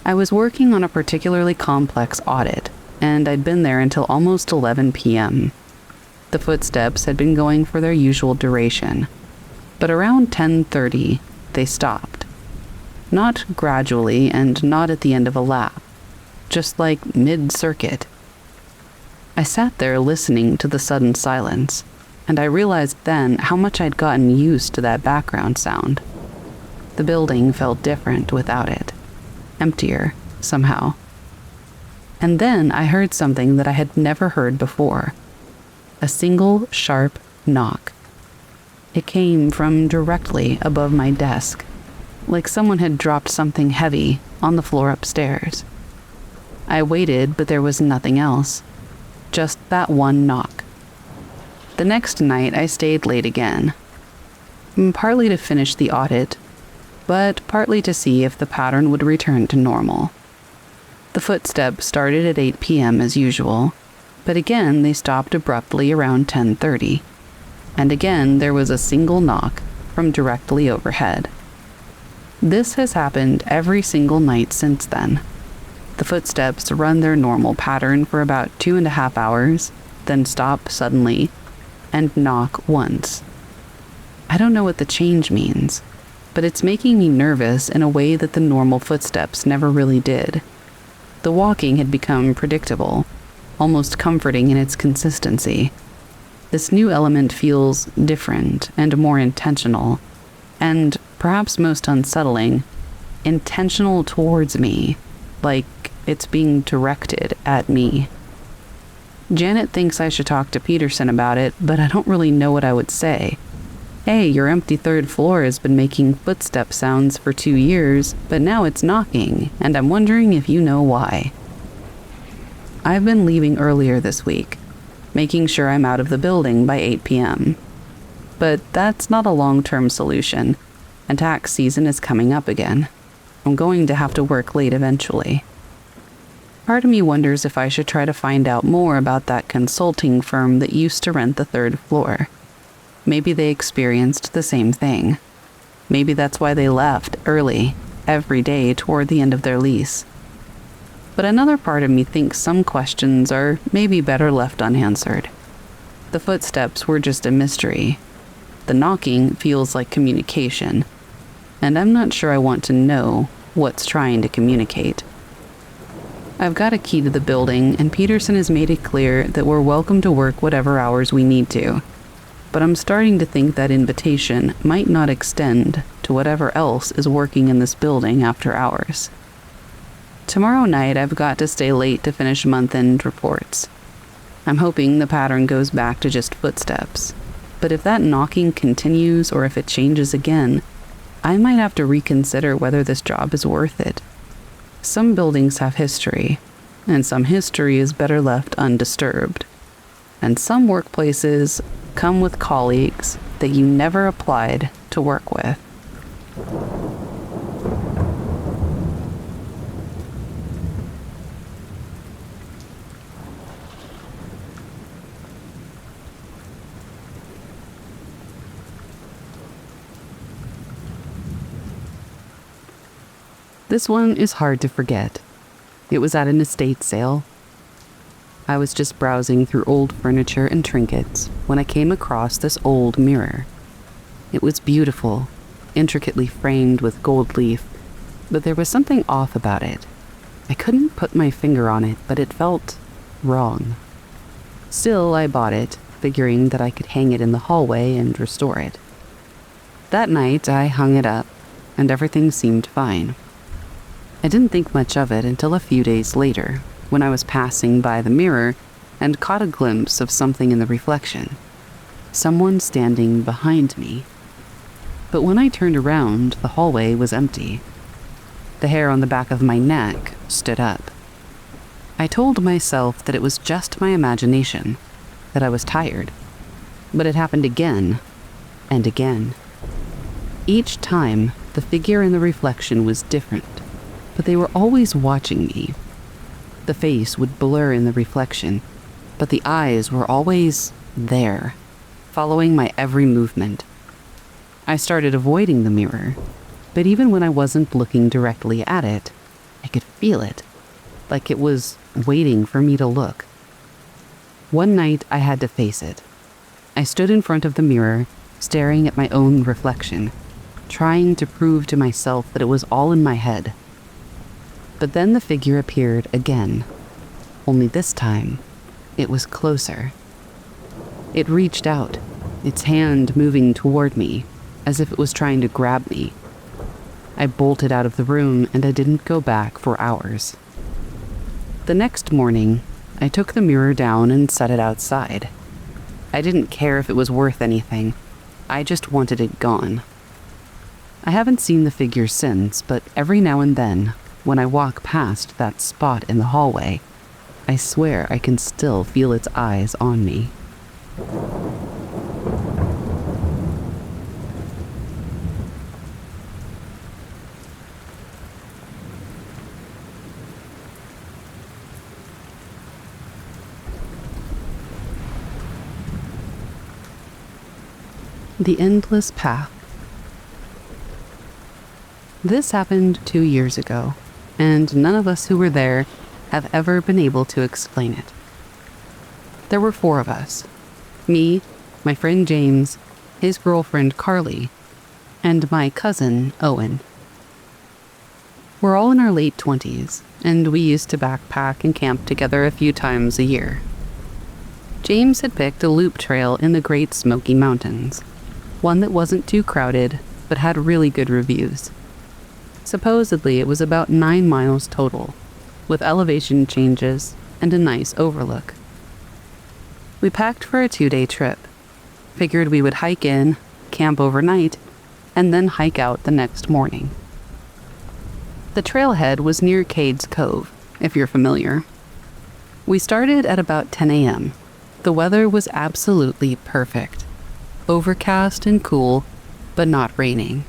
I was working on a particularly complex audit, and I'd been there until almost 11 p.m. The footsteps had been going for their usual duration, but around 10:30, they stopped. Not gradually and not at the end of a lap, just like mid-circuit. I sat there listening to the sudden silence, and I realized then how much I'd gotten used to that background sound. The building felt different without it, emptier, somehow. And then I heard something that I had never heard before. A single, sharp knock. It came from directly above my desk, like someone had dropped something heavy on the floor upstairs. I waited, but there was nothing else. Just that one knock. The next night, I stayed late again. Partly to finish the audit, but partly to see if the pattern would return to normal. The footsteps started at 8 p.m. as usual, but again they stopped abruptly around 10:30. And again there was a single knock from directly overhead. This has happened every single night since then. The footsteps run their normal pattern for about 2.5 hours, then stop suddenly, and knock once. I don't know what the change means, but it's making me nervous in a way that the normal footsteps never really did. The walking had become predictable, almost comforting in its consistency. This new element feels different and more intentional, and perhaps most unsettling, intentional towards me, like it's being directed at me. Janet thinks I should talk to Peterson about it, but I don't really know what I would say. Hey, your empty third floor has been making footstep sounds for 2 years, but now it's knocking, and I'm wondering if you know why. I've been leaving earlier this week, making sure I'm out of the building by 8 p.m. But that's not a long-term solution, and tax season is coming up again. I'm going to have to work late eventually. Part of me wonders if I should try to find out more about that consulting firm that used to rent the third floor. Maybe they experienced the same thing. Maybe that's why they left early, every day toward the end of their lease. But another part of me thinks some questions are maybe better left unanswered. The footsteps were just a mystery. The knocking feels like communication, and I'm not sure I want to know what's trying to communicate. I've got a key to the building, and Peterson has made it clear that we're welcome to work whatever hours we need to. But I'm starting to think that invitation might not extend to whatever else is working in this building after hours. Tomorrow night, I've got to stay late to finish month-end reports. I'm hoping the pattern goes back to just footsteps. But if that knocking continues or if it changes again, I might have to reconsider whether this job is worth it. Some buildings have history, and some history is better left undisturbed. And some workplaces come with colleagues that you never applied to work with. This one is hard to forget. It was at an estate sale. I was just browsing through old furniture and trinkets when I came across this old mirror. It was beautiful, intricately framed with gold leaf, but there was something off about it. I couldn't put my finger on it, but it felt wrong. Still, I bought it, figuring that I could hang it in the hallway and restore it. That night, I hung it up, and everything seemed fine. I didn't think much of it until a few days later, when I was passing by the mirror and caught a glimpse of something in the reflection. Someone standing behind me. But when I turned around, the hallway was empty. The hair on the back of my neck stood up. I told myself that it was just my imagination, that I was tired. But it happened again and again. Each time, the figure in the reflection was different, but they were always watching me. The face would blur in the reflection, but the eyes were always there, following my every movement. I started avoiding the mirror, but even when I wasn't looking directly at it, I could feel it, like it was waiting for me to look. One night, I had to face it. I stood in front of the mirror, staring at my own reflection, trying to prove to myself that it was all in my head. But then the figure appeared again, only this time, it was closer. It reached out, its hand moving toward me, as if it was trying to grab me. I bolted out of the room, and I didn't go back for hours. The next morning, I took the mirror down and set it outside. I didn't care if it was worth anything. I just wanted it gone. I haven't seen the figure since, but every now and then, when I walk past that spot in the hallway, I swear I can still feel its eyes on me. The endless path. This happened 2 years ago, and none of us who were there have ever been able to explain it. There were 4 of us. Me, my friend James, his girlfriend Carly, and my cousin Owen. We're all in our late 20s, and we used to backpack and camp together a few times a year. James had picked a loop trail in the Great Smoky Mountains, one that wasn't too crowded, but had really good reviews. Supposedly, it was about 9 miles total, with elevation changes and a nice overlook. We packed for a 2-day trip. Figured we would hike in, camp overnight, and then hike out the next morning. The trailhead was near Cades Cove, if you're familiar. We started at about 10 a.m. The weather was absolutely perfect. Overcast and cool, but not raining.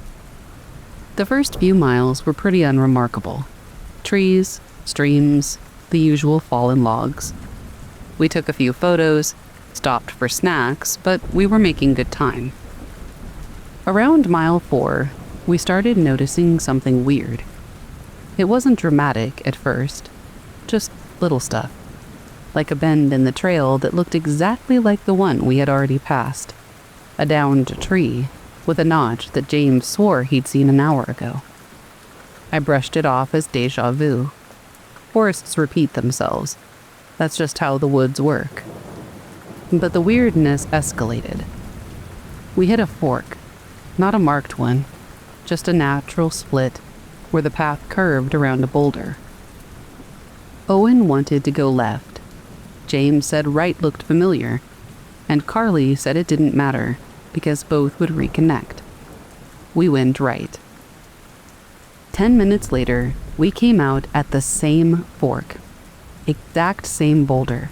The first few miles were pretty unremarkable. Trees, streams, the usual fallen logs. We took a few photos, stopped for snacks, but we were making good time. Around mile 4, we started noticing something weird. It wasn't dramatic at first, just little stuff, like a bend in the trail that looked exactly like the one we had already passed. A downed tree with a notch that James swore he'd seen an hour ago. I brushed it off as déjà vu. Forests repeat themselves. That's just how the woods work. But the weirdness escalated. We hit a fork, not a marked one, just a natural split where the path curved around a boulder. Owen wanted to go left. James said right looked familiar, and Carly said it didn't matter because both would reconnect. We went right. 10 minutes later, we came out at the same fork. Exact same boulder.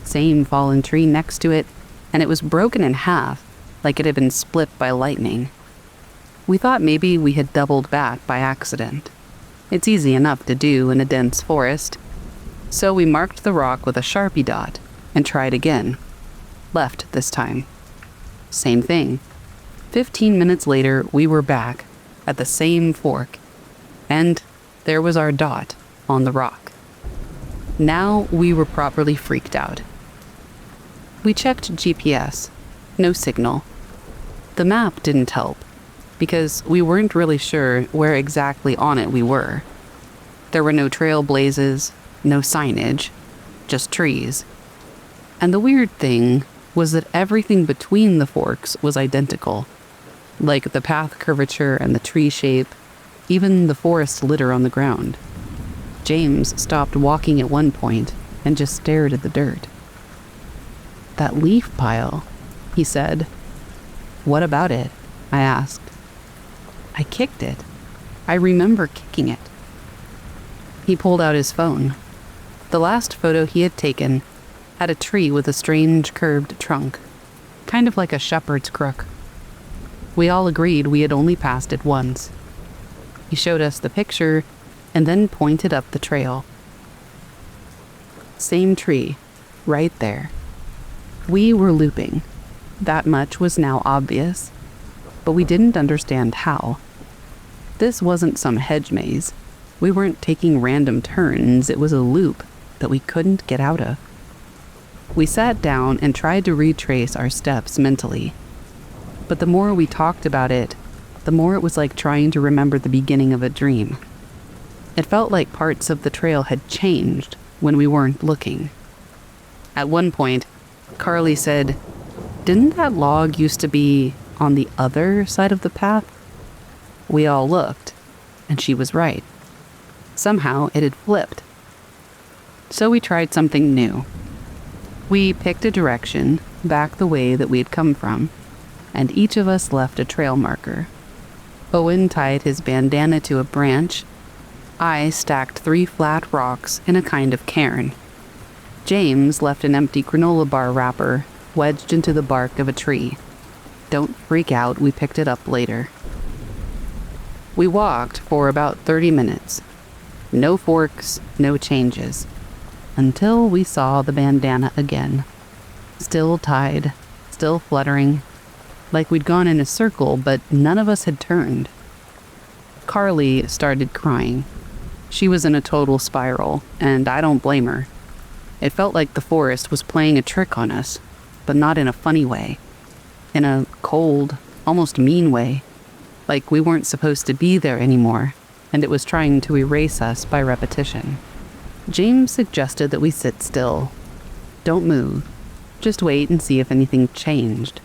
Same fallen tree next to it, and it was broken in half, like it had been split by lightning. We thought maybe we had doubled back by accident. It's easy enough to do in a dense forest. So we marked the rock with a Sharpie dot and tried again. Left this time. Same thing. 15 minutes later, we were back at the same fork, and there was our dot on the rock. Now we were properly freaked out. We checked GPS. No signal. The map didn't help, because we weren't really sure where exactly on it we were. There were no trail blazes, no signage, just trees. And the weird thing was that everything between the forks was identical, like the path curvature and the tree shape, even the forest litter on the ground. James stopped walking at one point and just stared at the dirt. "That leaf pile," he said. "What about it?" I asked. "I kicked it. I remember kicking it." He pulled out his phone. The last photo he had taken had a tree with a strange curved trunk, kind of like a shepherd's crook. We all agreed we had only passed it once. He showed us the picture and then pointed up the trail. Same tree, right there. We were looping. That much was now obvious, but we didn't understand how. This wasn't some hedge maze. We weren't taking random turns. It was a loop that we couldn't get out of. We sat down and tried to retrace our steps mentally. But the more we talked about it, the more it was like trying to remember the beginning of a dream. It felt like parts of the trail had changed when we weren't looking. At one point, Carly said, "Didn't that log used to be on the other side of the path?" We all looked, and she was right. Somehow it had flipped. So we tried something new. We picked a direction back the way that we had come from. and each of us left a trail marker. Owen tied his bandana to a branch. I stacked 3 flat rocks in a kind of cairn. James left an empty granola bar wrapper wedged into the bark of a tree. Don't freak out, we picked it up later. We walked for about 30 minutes. No forks, no changes. Until we saw the bandana again. Still tied, still fluttering, like we'd gone in a circle, but none of us had turned. Carly started crying. She was in a total spiral, and I don't blame her. It felt like the forest was playing a trick on us, but not in a funny way. In a cold, almost mean way. Like we weren't supposed to be there anymore, and it was trying to erase us by repetition. James suggested that we sit still. Don't move. Just wait and see if anything changed.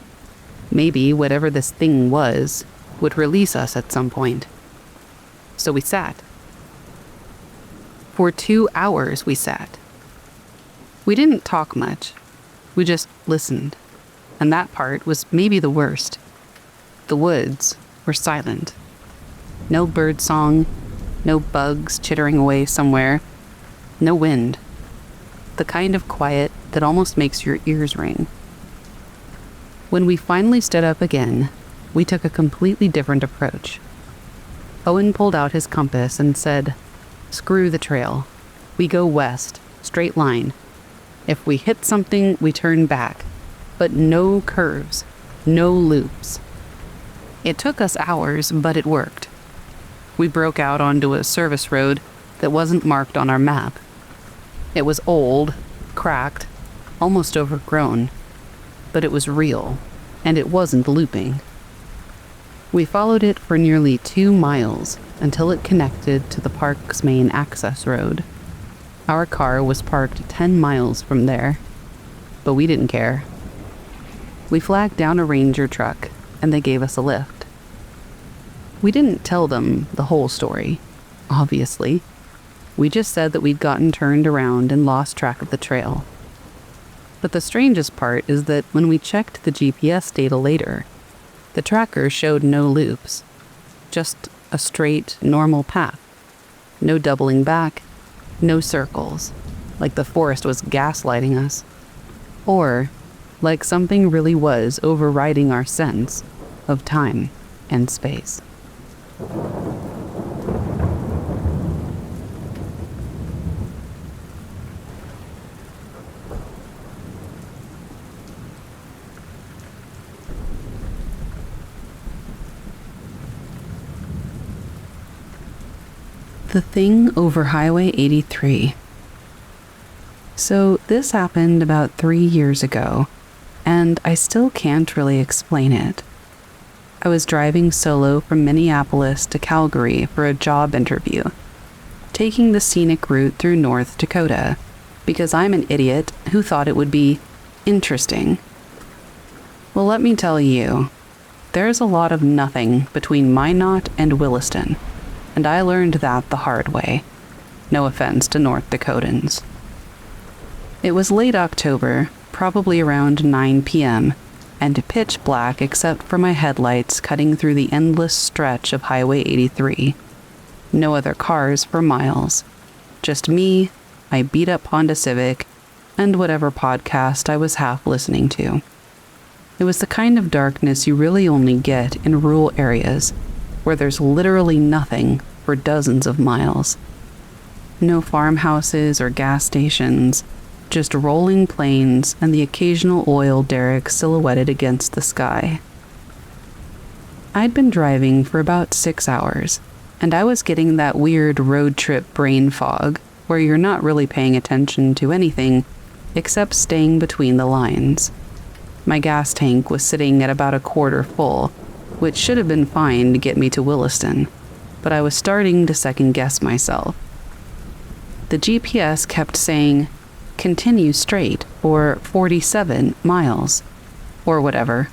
Maybe whatever this thing was would release us at some point. So we sat. For 2 hours we sat. We didn't talk much. We just listened. And that part was maybe the worst. The woods were silent. No bird song, no bugs chittering away somewhere, no wind. The kind of quiet that almost makes your ears ring. When we finally stood up again, we took a completely different approach. Owen pulled out his compass and said, "Screw the trail. We go west, straight line. If we hit something, we turn back. But no curves, no loops." It took us hours, but it worked. We broke out onto a service road that wasn't marked on our map. It was old, cracked, almost overgrown, but it was real, and it wasn't looping. We followed it for nearly 2 miles until it connected to the park's main access road. Our car was parked 10 miles from there, but we didn't care. We flagged down a ranger truck, and they gave us a lift. We didn't tell them the whole story, obviously. We just said that we'd gotten turned around and lost track of the trail. But the strangest part is that when we checked the GPS data later, the tracker showed no loops, just a straight, normal path. No doubling back, no circles, like the forest was gaslighting us. Or like something really was overriding our sense of time and space. The thing over Highway 83. So this happened about 3 years ago, and I still can't really explain it. I was driving solo from Minneapolis to Calgary for a job interview, taking the scenic route through North Dakota, because I'm an idiot who thought it would be interesting. Well, let me tell you, there's a lot of nothing between Minot and Williston, and I learned that the hard way. No offense to North Dakotans. It was late October, probably around 9 p.m., and pitch black except for my headlights cutting through the endless stretch of Highway 83. No other cars for miles. Just me, my beat-up Honda Civic, and whatever podcast I was half listening to. It was the kind of darkness you really only get in rural areas, where there's literally nothing for dozens of miles. No farmhouses or gas stations, just rolling plains and the occasional oil derrick silhouetted against the sky. I'd been driving for about 6 hours, and I was getting that weird road trip brain fog where you're not really paying attention to anything except staying between the lines. My gas tank was sitting at about a quarter full, which should have been fine to get me to Williston, but I was starting to second-guess myself. The GPS kept saying, "Continue straight for 47 miles," or whatever,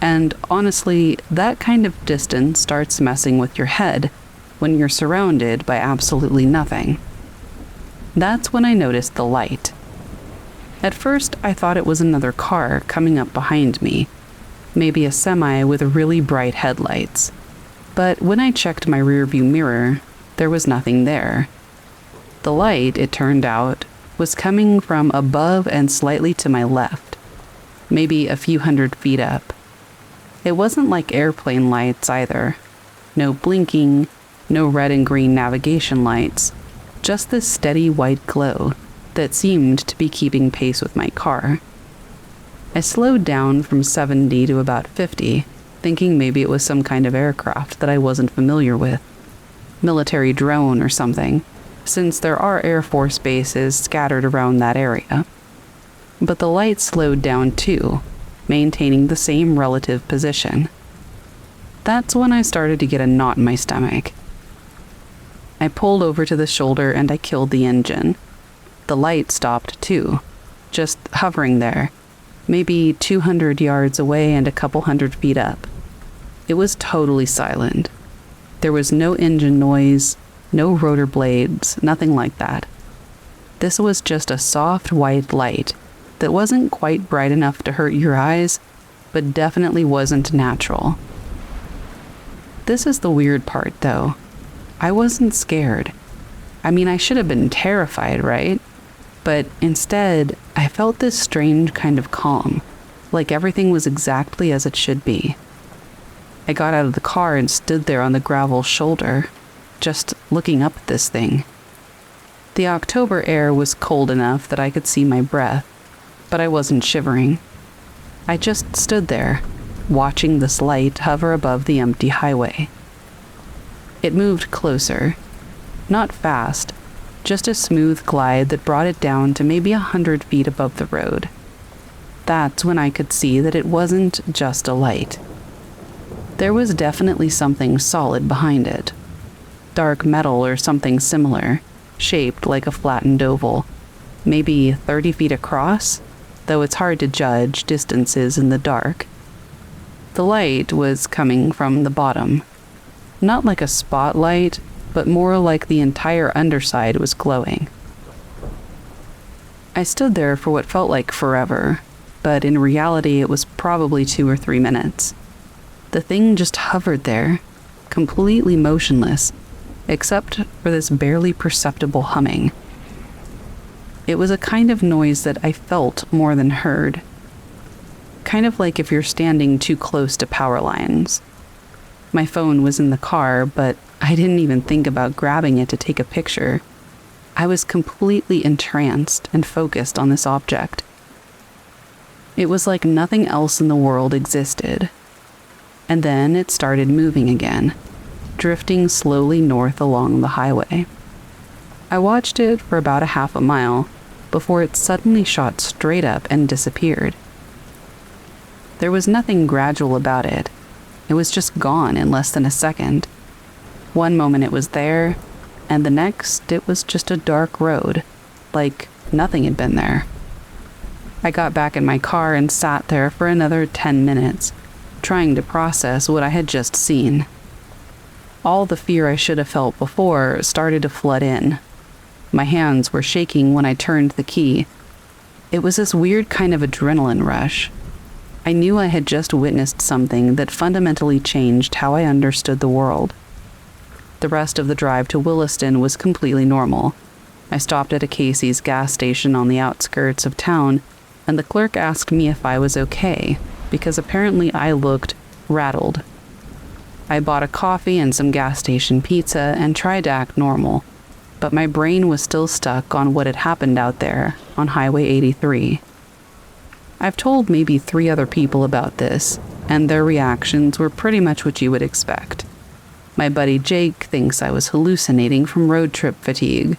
and honestly, that kind of distance starts messing with your head when you're surrounded by absolutely nothing. That's when I noticed the light. At first, I thought it was another car coming up behind me, maybe a semi with really bright headlights. But when I checked my rearview mirror, there was nothing there. The light, it turned out, was coming from above and slightly to my left, maybe a few hundred feet up. It wasn't like airplane lights either. No blinking, no red and green navigation lights, just this steady white glow that seemed to be keeping pace with my car. I slowed down from 70 to about 50, thinking maybe it was some kind of aircraft that I wasn't familiar with. Military drone or something, since there are Air Force bases scattered around that area. But the light slowed down too, maintaining the same relative position. That's when I started to get a knot in my stomach. I pulled over to the shoulder and I killed the engine. The light stopped too, just hovering there, maybe 200 yards away and a couple hundred feet up. It was totally silent. There was no engine noise, no rotor blades, nothing like that. This was just a soft white light that wasn't quite bright enough to hurt your eyes, but definitely wasn't natural. This is the weird part, though. I wasn't scared. I mean, I should have been terrified, right? But instead, I felt this strange kind of calm, like everything was exactly as it should be. I got out of the car and stood there on the gravel shoulder, just looking up at this thing. The October air was cold enough that I could see my breath, but I wasn't shivering. I just stood there, watching this light hover above the empty highway. It moved closer. Not fast, just a smooth glide that brought it down to maybe 100 feet above the road. That's when I could see that it wasn't just a light. There was definitely something solid behind it. Dark metal or something similar, shaped like a flattened oval, maybe 30 feet across, though it's hard to judge distances in the dark. The light was coming from the bottom. Not like a spotlight, but more like the entire underside was glowing. I stood there for what felt like forever, but in reality it was probably 2 or 3 minutes. The thing just hovered there, completely motionless, except for this barely perceptible humming. It was a kind of noise that I felt more than heard. Kind of like if you're standing too close to power lines. My phone was in the car, but I didn't even think about grabbing it to take a picture. I was completely entranced and focused on this object. It was like nothing else in the world existed. And then it started moving again, drifting slowly north along the highway. I watched it for about a half a mile before it suddenly shot straight up and disappeared. There was nothing gradual about it. It was just gone in less than a second. One moment it was there, and the next it was just a dark road, like nothing had been there. I got back in my car and sat there for another 10 minutes, trying to process what I had just seen. All the fear I should have felt before started to flood in. My hands were shaking when I turned the key. It was this weird kind of adrenaline rush. I knew I had just witnessed something that fundamentally changed how I understood the world. The rest of the drive to Williston was completely normal. I stopped at a Casey's gas station on the outskirts of town, and the clerk asked me if I was okay, because apparently I looked rattled. I bought a coffee and some gas station pizza and tried to act normal, but my brain was still stuck on what had happened out there on Highway 83. I've told maybe 3 other people about this, and their reactions were pretty much what you would expect. My buddy Jake thinks I was hallucinating from road trip fatigue.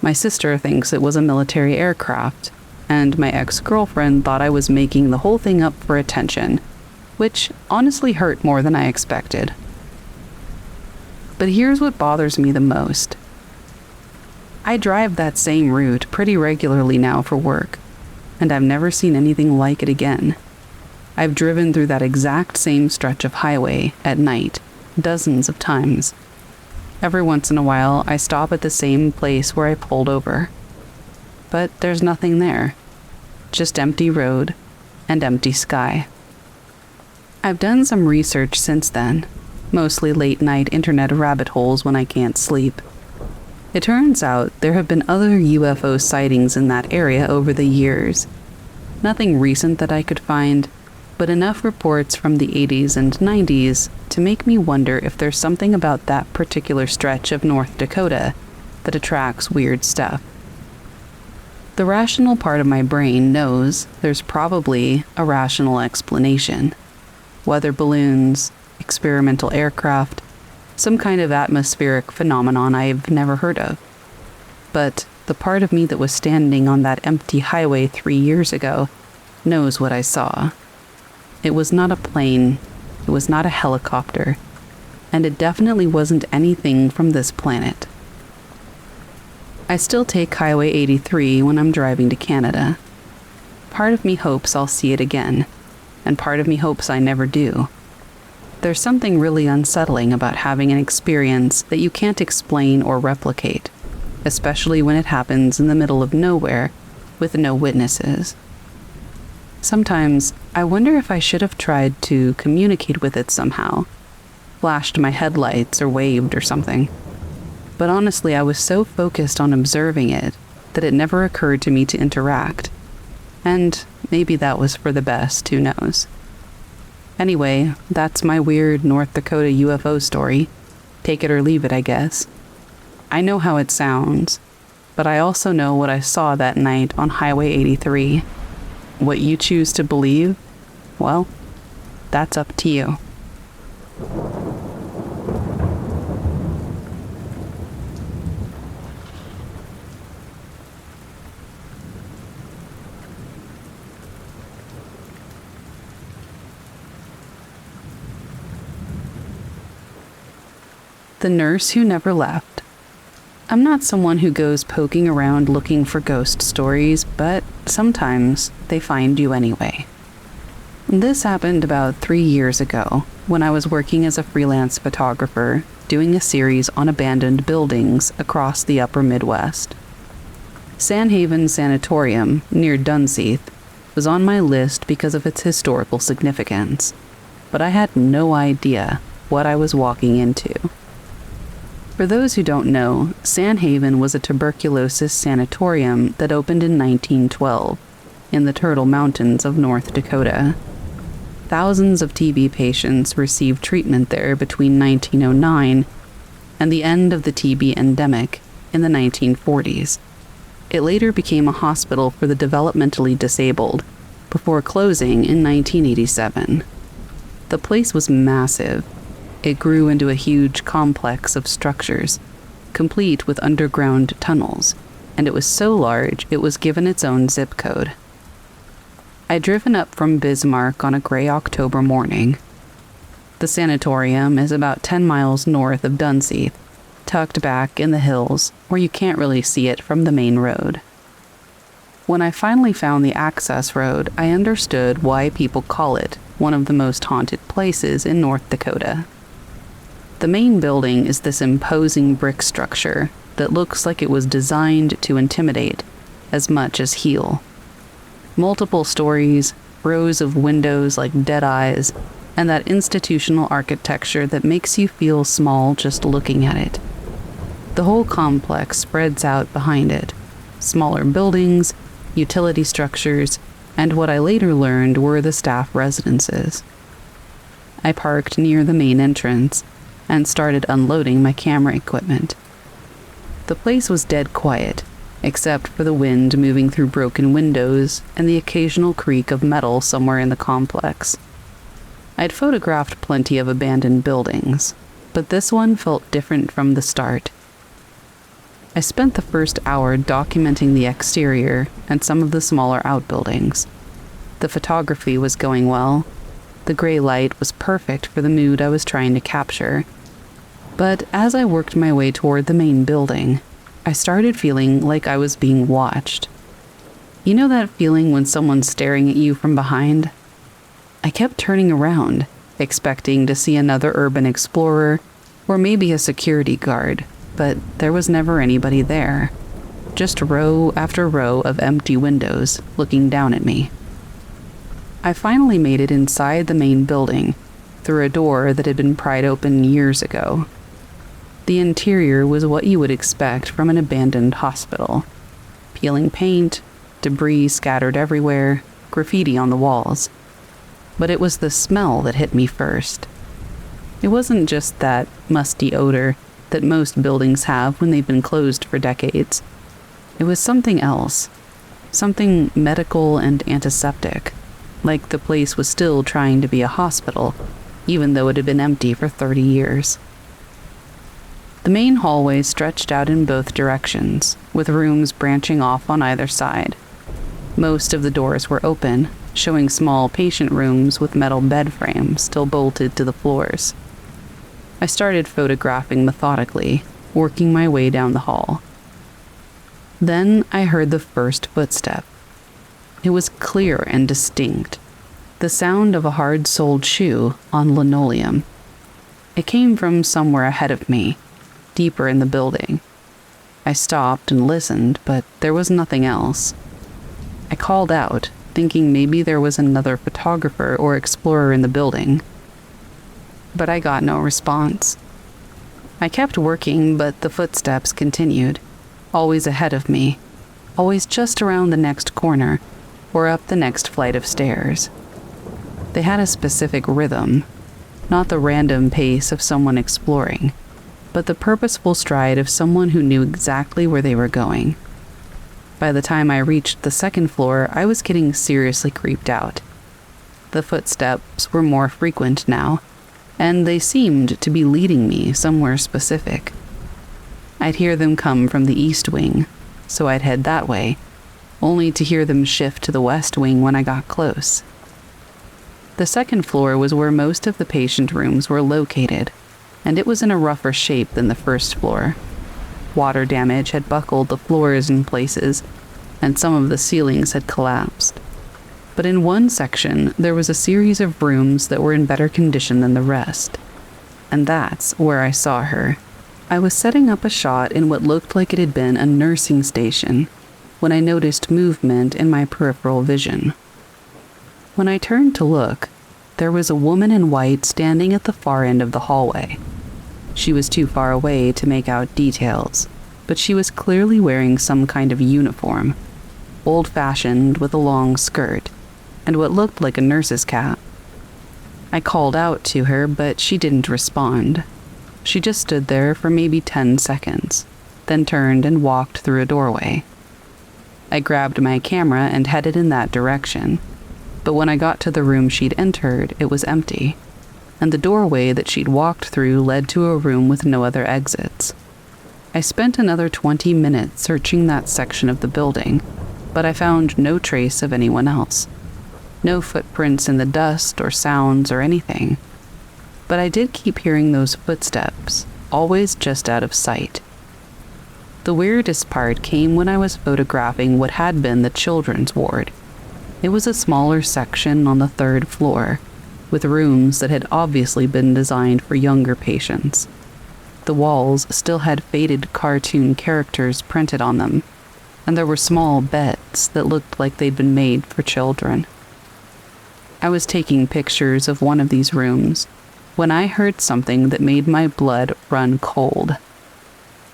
My sister thinks it was a military aircraft, and my ex-girlfriend thought I was making the whole thing up for attention, which honestly hurt more than I expected. But here's what bothers me the most. I drive that same route pretty regularly now for work, and I've never seen anything like it again. I've driven through that exact same stretch of highway at night, dozens of times. Every once in a while, I stop at the same place where I pulled over. But there's nothing there. Just empty road and empty sky. I've done some research since then, mostly late-night internet rabbit holes when I can't sleep. It turns out there have been other UFO sightings in that area over the years. Nothing recent that I could find, but enough reports from the 80s and 90s to make me wonder if there's something about that particular stretch of North Dakota that attracts weird stuff. The rational part of my brain knows there's probably a rational explanation. Weather balloons, experimental aircraft, some kind of atmospheric phenomenon I've never heard of. But the part of me that was standing on that empty highway 3 years ago knows what I saw. It was not a plane, it was not a helicopter, and it definitely wasn't anything from this planet. I still take Highway 83 when I'm driving to Canada. Part of me hopes I'll see it again, and part of me hopes I never do. There's something really unsettling about having an experience that you can't explain or replicate, especially when it happens in the middle of nowhere with no witnesses. Sometimes I wonder if I should have tried to communicate with it somehow, flashed my headlights or waved or something. But honestly, I was so focused on observing it that it never occurred to me to interact. And maybe that was for the best, who knows. Anyway, that's my weird North Dakota UFO story. Take it or leave it, I guess. I know how it sounds, but I also know what I saw that night on Highway 83. What you choose to believe, well, that's up to you. The Nurse Who Never Left. I'm not someone who goes poking around looking for ghost stories, but sometimes they find you anyway. This happened about 3 years ago when I was working as a freelance photographer doing a series on abandoned buildings across the upper Midwest. Sandhaven Sanatorium, near Dunseith, was on my list because of its historical significance, but I had no idea what I was walking into. For those who don't know, Sandhaven was a tuberculosis sanatorium that opened in 1912 in the Turtle Mountains of North Dakota. Thousands of TB patients received treatment there between 1909 and the end of the TB endemic in the 1940s. It later became a hospital for the developmentally disabled before closing in 1987. The place was massive. It grew into a huge complex of structures, complete with underground tunnels, and it was so large it was given its own zip code. I'd driven up from Bismarck on a gray October morning. The sanatorium is about 10 miles north of Dunseith, tucked back in the hills where you can't really see it from the main road. When I finally found the access road, I understood why people call it one of the most haunted places in North Dakota. The main building is this imposing brick structure that looks like it was designed to intimidate as much as heal. Multiple stories, rows of windows like dead eyes, and that institutional architecture that makes you feel small just looking at it. The whole complex spreads out behind it. Smaller buildings, utility structures, and what I later learned were the staff residences. I parked near the main entrance and started unloading my camera equipment. The place was dead quiet, except for the wind moving through broken windows and the occasional creak of metal somewhere in the complex. I'd photographed plenty of abandoned buildings, but this one felt different from the start. I spent the first hour documenting the exterior and some of the smaller outbuildings. The photography was going well. The gray light was perfect for the mood I was trying to capture. But as I worked my way toward the main building, I started feeling like I was being watched. You know that feeling when someone's staring at you from behind? I kept turning around, expecting to see another urban explorer or maybe a security guard, but there was never anybody there. Just row after row of empty windows looking down at me. I finally made it inside the main building, through a door that had been pried open years ago. The interior was what you would expect from an abandoned hospital. Peeling paint, debris scattered everywhere, graffiti on the walls. But it was the smell that hit me first. It wasn't just that musty odor that most buildings have when they've been closed for decades. It was something else. Something medical and antiseptic, like the place was still trying to be a hospital, even though it had been empty for 30 years. The main hallway stretched out in both directions, with rooms branching off on either side. Most of the doors were open, showing small patient rooms with metal bed frames still bolted to the floors. I started photographing methodically, working my way down the hall. Then I heard the first footstep. It was clear and distinct, the sound of a hard-soled shoe on linoleum. It came from somewhere ahead of me, deeper in the building. I stopped and listened, but there was nothing else. I called out, thinking maybe there was another photographer or explorer in the building. But I got no response. I kept working, but the footsteps continued, always ahead of me, always just around the next corner, or up the next flight of stairs. They had a specific rhythm, not the random pace of someone exploring, but the purposeful stride of someone who knew exactly where they were going. By the time I reached the second floor, I was getting seriously creeped out. The footsteps were more frequent now, and they seemed to be leading me somewhere specific. I'd hear them come from the east wing, so I'd head that way, only to hear them shift to the west wing when I got close. The second floor was where most of the patient rooms were located, and it was in a rougher shape than the first floor. Water damage had buckled the floors in places, and some of the ceilings had collapsed. But in one section, there was a series of rooms that were in better condition than the rest. And that's where I saw her. I was setting up a shot in what looked like it had been a nursing station when I noticed movement in my peripheral vision. When I turned to look, there was a woman in white standing at the far end of the hallway. She was too far away to make out details, but she was clearly wearing some kind of uniform, old-fashioned with a long skirt, and what looked like a nurse's cap. I called out to her, but she didn't respond. She just stood there for maybe 10 seconds, then turned and walked through a doorway. I grabbed my camera and headed in that direction, but when I got to the room she'd entered, it was empty, and the doorway that she'd walked through led to a room with no other exits. I spent another 20 minutes searching that section of the building, but I found no trace of anyone else. No footprints in the dust or sounds or anything. But I did keep hearing those footsteps, always just out of sight. The weirdest part came when I was photographing what had been the children's ward. It was a smaller section on the third floor, with rooms that had obviously been designed for younger patients. The walls still had faded cartoon characters printed on them, and there were small beds that looked like they'd been made for children. I was taking pictures of one of these rooms when I heard something that made my blood run cold.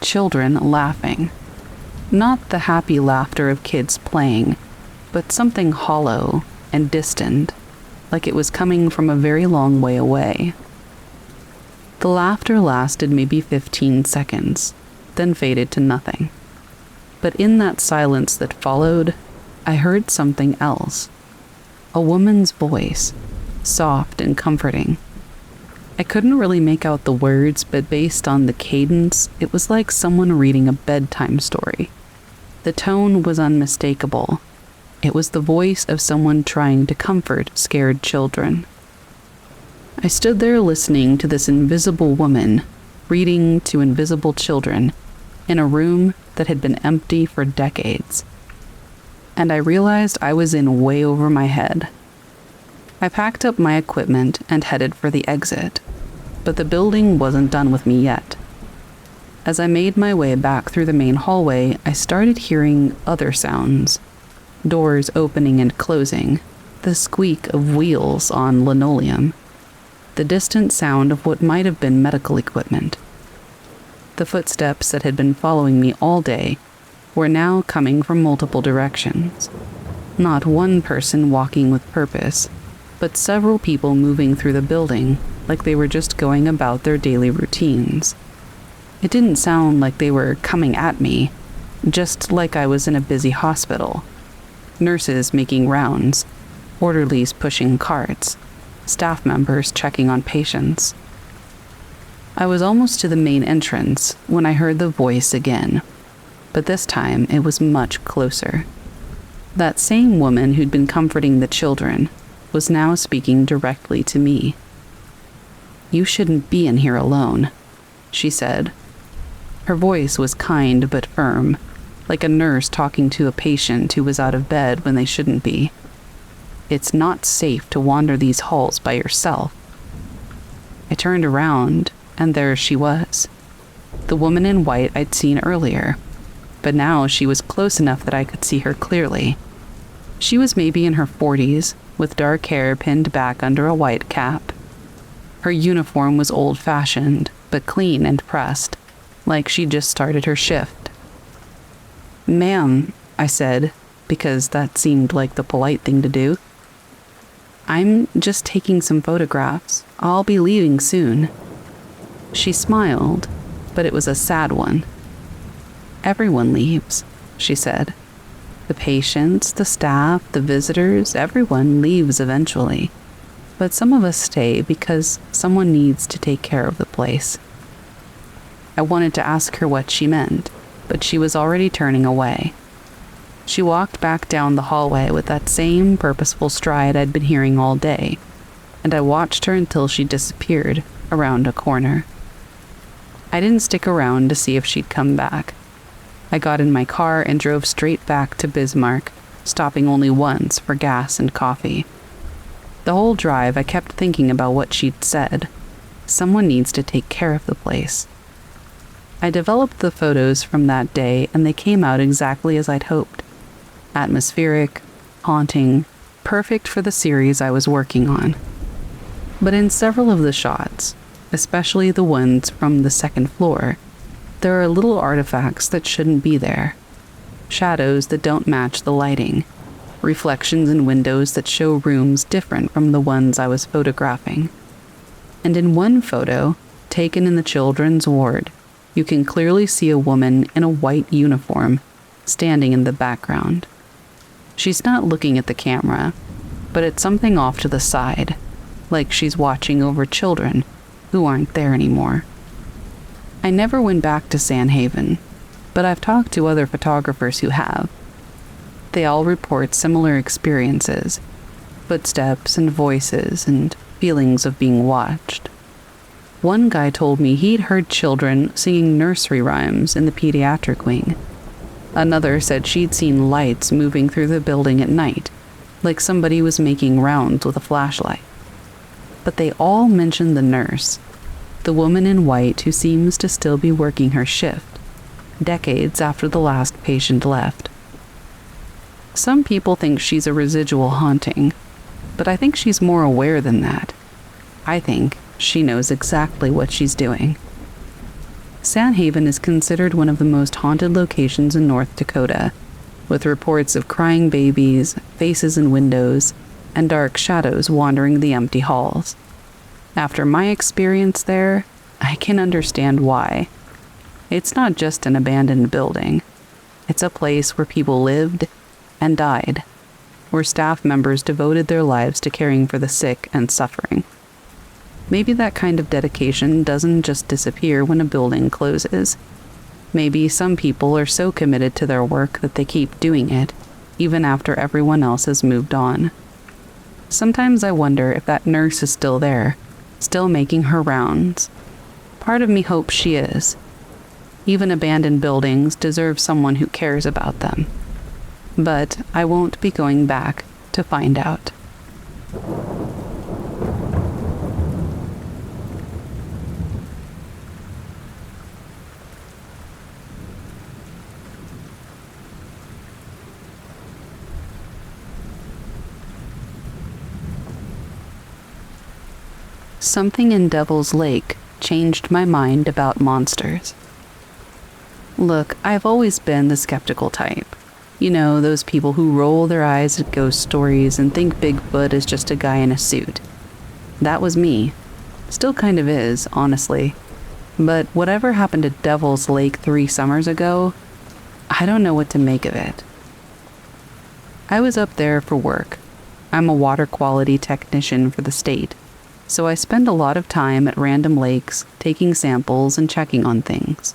Children laughing. Not the happy laughter of kids playing, but something hollow and distant, like it was coming from a very long way away. The laughter lasted maybe 15 seconds, then faded to nothing. But in that silence that followed, I heard something else. A woman's voice, soft and comforting. I couldn't really make out the words, but based on the cadence, it was like someone reading a bedtime story. The tone was unmistakable. It was the voice of someone trying to comfort scared children. I stood there listening to this invisible woman reading to invisible children in a room that had been empty for decades. And I realized I was in way over my head. I packed up my equipment and headed for the exit, but the building wasn't done with me yet. As I made my way back through the main hallway, I started hearing other sounds. Doors opening and closing, The squeak of wheels on linoleum. The distant sound of what might have been medical equipment. The footsteps that had been following me all day were now coming from multiple directions. Not one person walking with purpose, but several people moving through the building like they were just going about their daily routines. It didn't sound like they were coming at me, just like I was in a busy hospital. Nurses making rounds, orderlies pushing carts, staff members checking on patients. I was almost to the main entrance when I heard the voice again, but this time it was much closer. That same woman who'd been comforting the children was now speaking directly to me. "You shouldn't be in here alone," she said. Her voice was kind but firm, like a nurse talking to a patient who was out of bed when they shouldn't be. "It's not safe to wander these halls by yourself." I turned around, and there she was. The woman in white I'd seen earlier, but now she was close enough that I could see her clearly. She was maybe in her 40s, with dark hair pinned back under a white cap. Her uniform was old-fashioned, but clean and pressed, like she'd just started her shift. "Ma'am," I said, because that seemed like the polite thing to do. "I'm just taking some photographs. I'll be leaving soon." She smiled, but it was a sad one. "Everyone leaves," she said. "The patients, the staff, the visitors, everyone leaves eventually. But some of us stay because someone needs to take care of the place." I wanted to ask her what she meant, but she was already turning away. She walked back down the hallway with that same purposeful stride I'd been hearing all day, and I watched her until she disappeared around a corner. I didn't stick around to see if she'd come back. I got in my car and drove straight back to Bismarck, stopping only once for gas and coffee. The whole drive I kept thinking about what she'd said. Someone needs to take care of the place. I developed the photos from that day, and they came out exactly as I'd hoped. Atmospheric, haunting, perfect for the series I was working on. But in several of the shots, especially the ones from the second floor, there are little artifacts that shouldn't be there. Shadows that don't match the lighting. Reflections in windows that show rooms different from the ones I was photographing. And in one photo, taken in the children's ward, you can clearly see a woman in a white uniform standing in the background. She's not looking at the camera, but at something off to the side, like she's watching over children who aren't there anymore. I never went back to Sandhaven, but I've talked to other photographers who have. They all report similar experiences, footsteps and voices and feelings of being watched. One guy told me he'd heard children singing nursery rhymes in the pediatric wing. Another said she'd seen lights moving through the building at night, like somebody was making rounds with a flashlight. But they all mentioned the nurse, the woman in white who seems to still be working her shift, decades after the last patient left. Some people think she's a residual haunting, but I think she's more aware than that. I think she knows exactly what she's doing. Sandhaven is considered one of the most haunted locations in North Dakota, with reports of crying babies, faces in windows, and dark shadows wandering the empty halls. After my experience there, I can understand why. It's not just an abandoned building. It's a place where people lived and died, where staff members devoted their lives to caring for the sick and suffering. Maybe that kind of dedication doesn't just disappear when a building closes. Maybe some people are so committed to their work that they keep doing it, even after everyone else has moved on. Sometimes I wonder if that nurse is still there, still making her rounds. Part of me hopes she is. Even abandoned buildings deserve someone who cares about them. But I won't be going back to find out. Something in Devil's Lake changed my mind about monsters. Look, I've always been the skeptical type. You know, those people who roll their eyes at ghost stories and think Bigfoot is just a guy in a suit. That was me. Still kind of is, honestly. But whatever happened to Devil's Lake 3 summers ago, I don't know what to make of it. I was up there for work. I'm a water quality technician for the state, so I spend a lot of time at random lakes, taking samples and checking on things.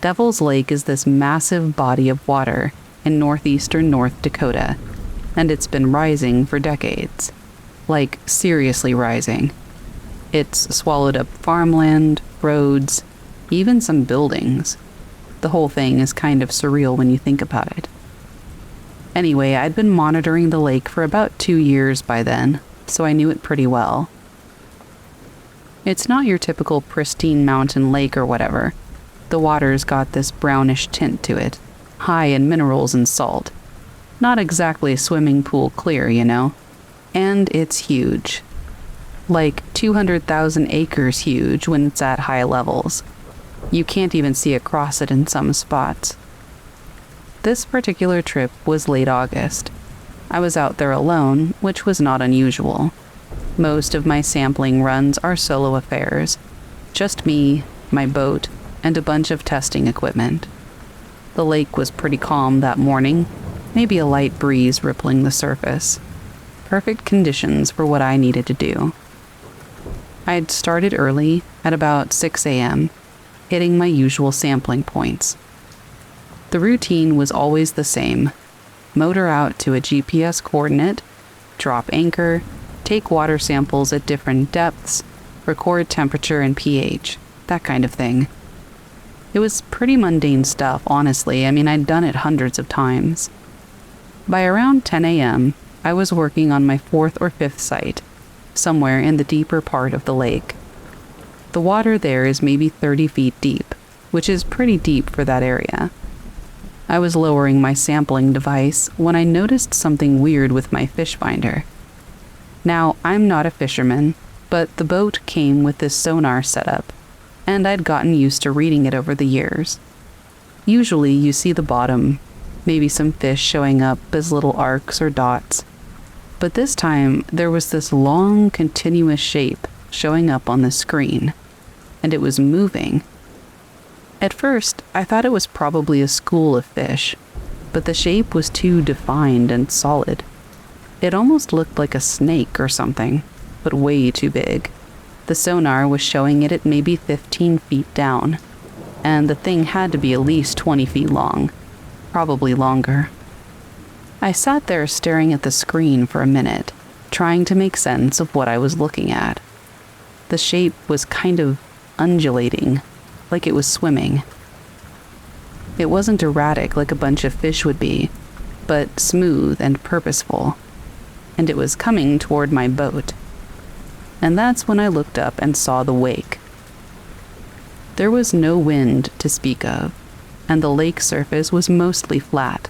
Devil's Lake is this massive body of water in northeastern North Dakota, and it's been rising for decades. Like, seriously rising. It's swallowed up farmland, roads, even some buildings. The whole thing is kind of surreal when you think about it. Anyway, I'd been monitoring the lake for about 2 years by then, so I knew it pretty well. It's not your typical pristine mountain lake or whatever. The water's got this brownish tint to it, high in minerals and salt. Not exactly swimming pool clear, you know? And it's huge. Like 200,000 acres huge when it's at high levels. You can't even see across it in some spots. This particular trip was late August. I was out there alone, which was not unusual. Most of my sampling runs are solo affairs. Just me, my boat, and a bunch of testing equipment. The lake was pretty calm that morning, maybe a light breeze rippling the surface. Perfect conditions for what I needed to do. I'd started early, at about 6 a.m., hitting my usual sampling points. The routine was always the same. Motor out to a GPS coordinate, drop anchor, take water samples at different depths, record temperature and pH, that kind of thing. It was pretty mundane stuff, honestly. I mean, I'd done it hundreds of times. By around 10 a.m., I was working on my 4th or 5th site, somewhere in the deeper part of the lake. The water there is maybe 30 feet deep, which is pretty deep for that area. I was lowering my sampling device when I noticed something weird with my fish finder. Now, I'm not a fisherman, but the boat came with this sonar setup, and I'd gotten used to reading it over the years. Usually you see the bottom, maybe some fish showing up as little arcs or dots. But this time, there was this long, continuous shape showing up on the screen, and it was moving. At first, I thought it was probably a school of fish, but the shape was too defined and solid. It almost looked like a snake or something, but way too big. The sonar was showing it at maybe 15 feet down, and the thing had to be at least 20 feet long, probably longer. I sat there staring at the screen for a minute, trying to make sense of what I was looking at. The shape was kind of undulating, like it was swimming. It wasn't erratic like a bunch of fish would be, but smooth and purposeful, and it was coming toward my boat. And that's when I looked up and saw the wake. There was no wind to speak of, and the lake surface was mostly flat.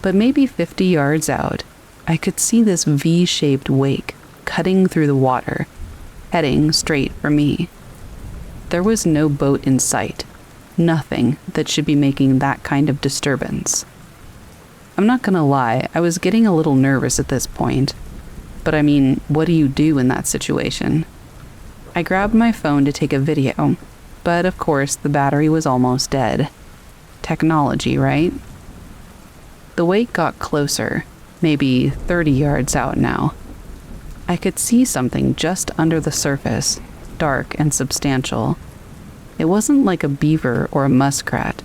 But maybe 50 yards out, I could see this V-shaped wake cutting through the water, heading straight for me. There was no boat in sight, nothing that should be making that kind of disturbance. I'm not gonna lie, I was getting a little nervous at this point. But I mean, what do you do in that situation? I grabbed my phone to take a video, but of course the battery was almost dead. Technology, right? The wake got closer, maybe 30 yards out now. I could see something just under the surface, dark and substantial. It wasn't like a beaver or a muskrat.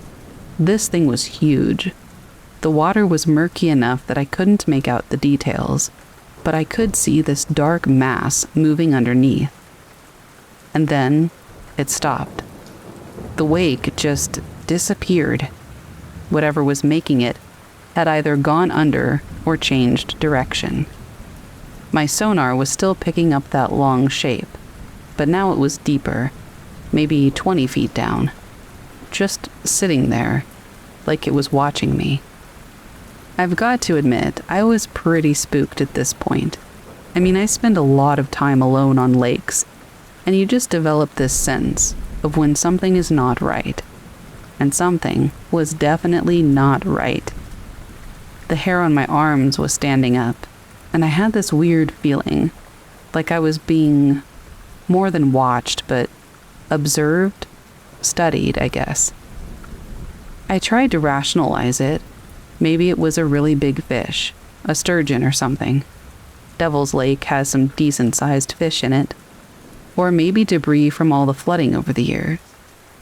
This thing was huge. The water was murky enough that I couldn't make out the details, but I could see this dark mass moving underneath. And then it stopped. The wake just disappeared. Whatever was making it had either gone under or changed direction. My sonar was still picking up that long shape, but now it was deeper, maybe 20 feet down, just sitting there, like it was watching me. I've got to admit, I was pretty spooked at this point. I mean, I spend a lot of time alone on lakes, and you just develop this sense of when something is not right. And something was definitely not right. The hair on my arms was standing up, and I had this weird feeling, like I was being more than watched, but observed, studied, I guess. I tried to rationalize it. Maybe it was a really big fish, a sturgeon or something. Devil's Lake has some decent-sized fish in it. Or maybe debris from all the flooding over the years.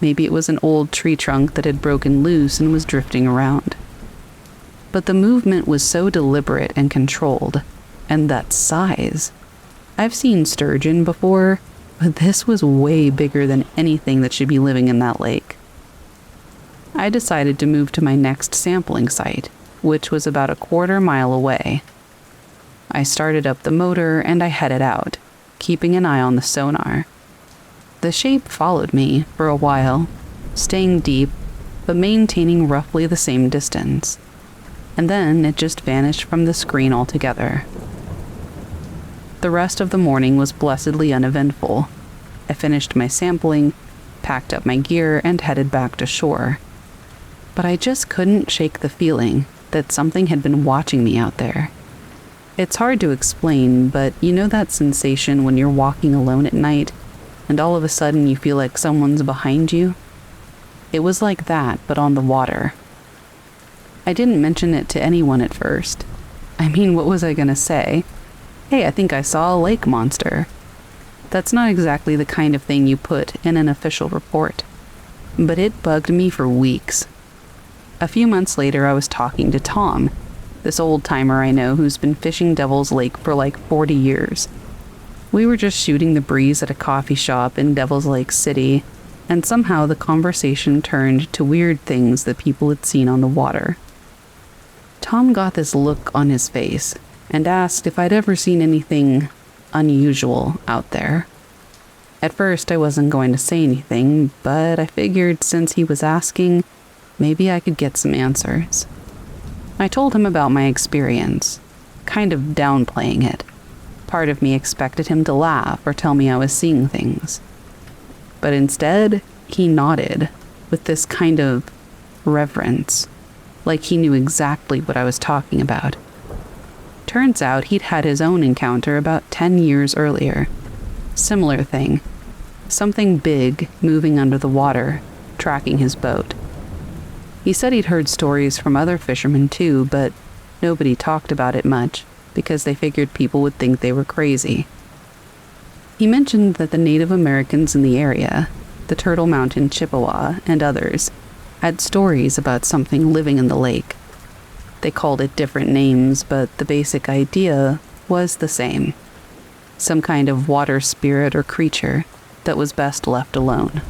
Maybe it was an old tree trunk that had broken loose and was drifting around. But the movement was so deliberate and controlled, and that size. I've seen sturgeon before, but this was way bigger than anything that should be living in that lake. I decided to move to my next sampling site, which was about a quarter-mile away. I started up the motor and I headed out, keeping an eye on the sonar. The shape followed me for a while, staying deep, but maintaining roughly the same distance. And then it just vanished from the screen altogether. The rest of the morning was blessedly uneventful. I finished my sampling, packed up my gear, and headed back to shore. But I just couldn't shake the feeling that something had been watching me out there. It's hard to explain, but you know that sensation when you're walking alone at night, and all of a sudden you feel like someone's behind you? It was like that, but on the water. I didn't mention it to anyone at first. I mean, what was I gonna say? Hey, I think I saw a lake monster. That's not exactly the kind of thing you put in an official report. But it bugged me for weeks. A few months later, I was talking to Tom, this old-timer I know who's been fishing Devil's Lake for like 40 years. We were just shooting the breeze at a coffee shop in Devil's Lake City, and somehow the conversation turned to weird things that people had seen on the water. Tom got this look on his face and asked if I'd ever seen anything unusual out there. At first, I wasn't going to say anything, but I figured since he was asking, maybe I could get some answers. I told him about my experience, kind of downplaying it. Part of me expected him to laugh or tell me I was seeing things. But instead, he nodded with this kind of reverence, like he knew exactly what I was talking about. Turns out he'd had his own encounter about 10 years earlier. Similar thing. Something big moving under the water, tracking his boat. He said he'd heard stories from other fishermen too, but nobody talked about it much because they figured people would think they were crazy. He mentioned that the Native Americans in the area, the Turtle Mountain Chippewa and others, had stories about something living in the lake. They called it different names, but the basic idea was the same. Some kind of water spirit or creature that was best left alone.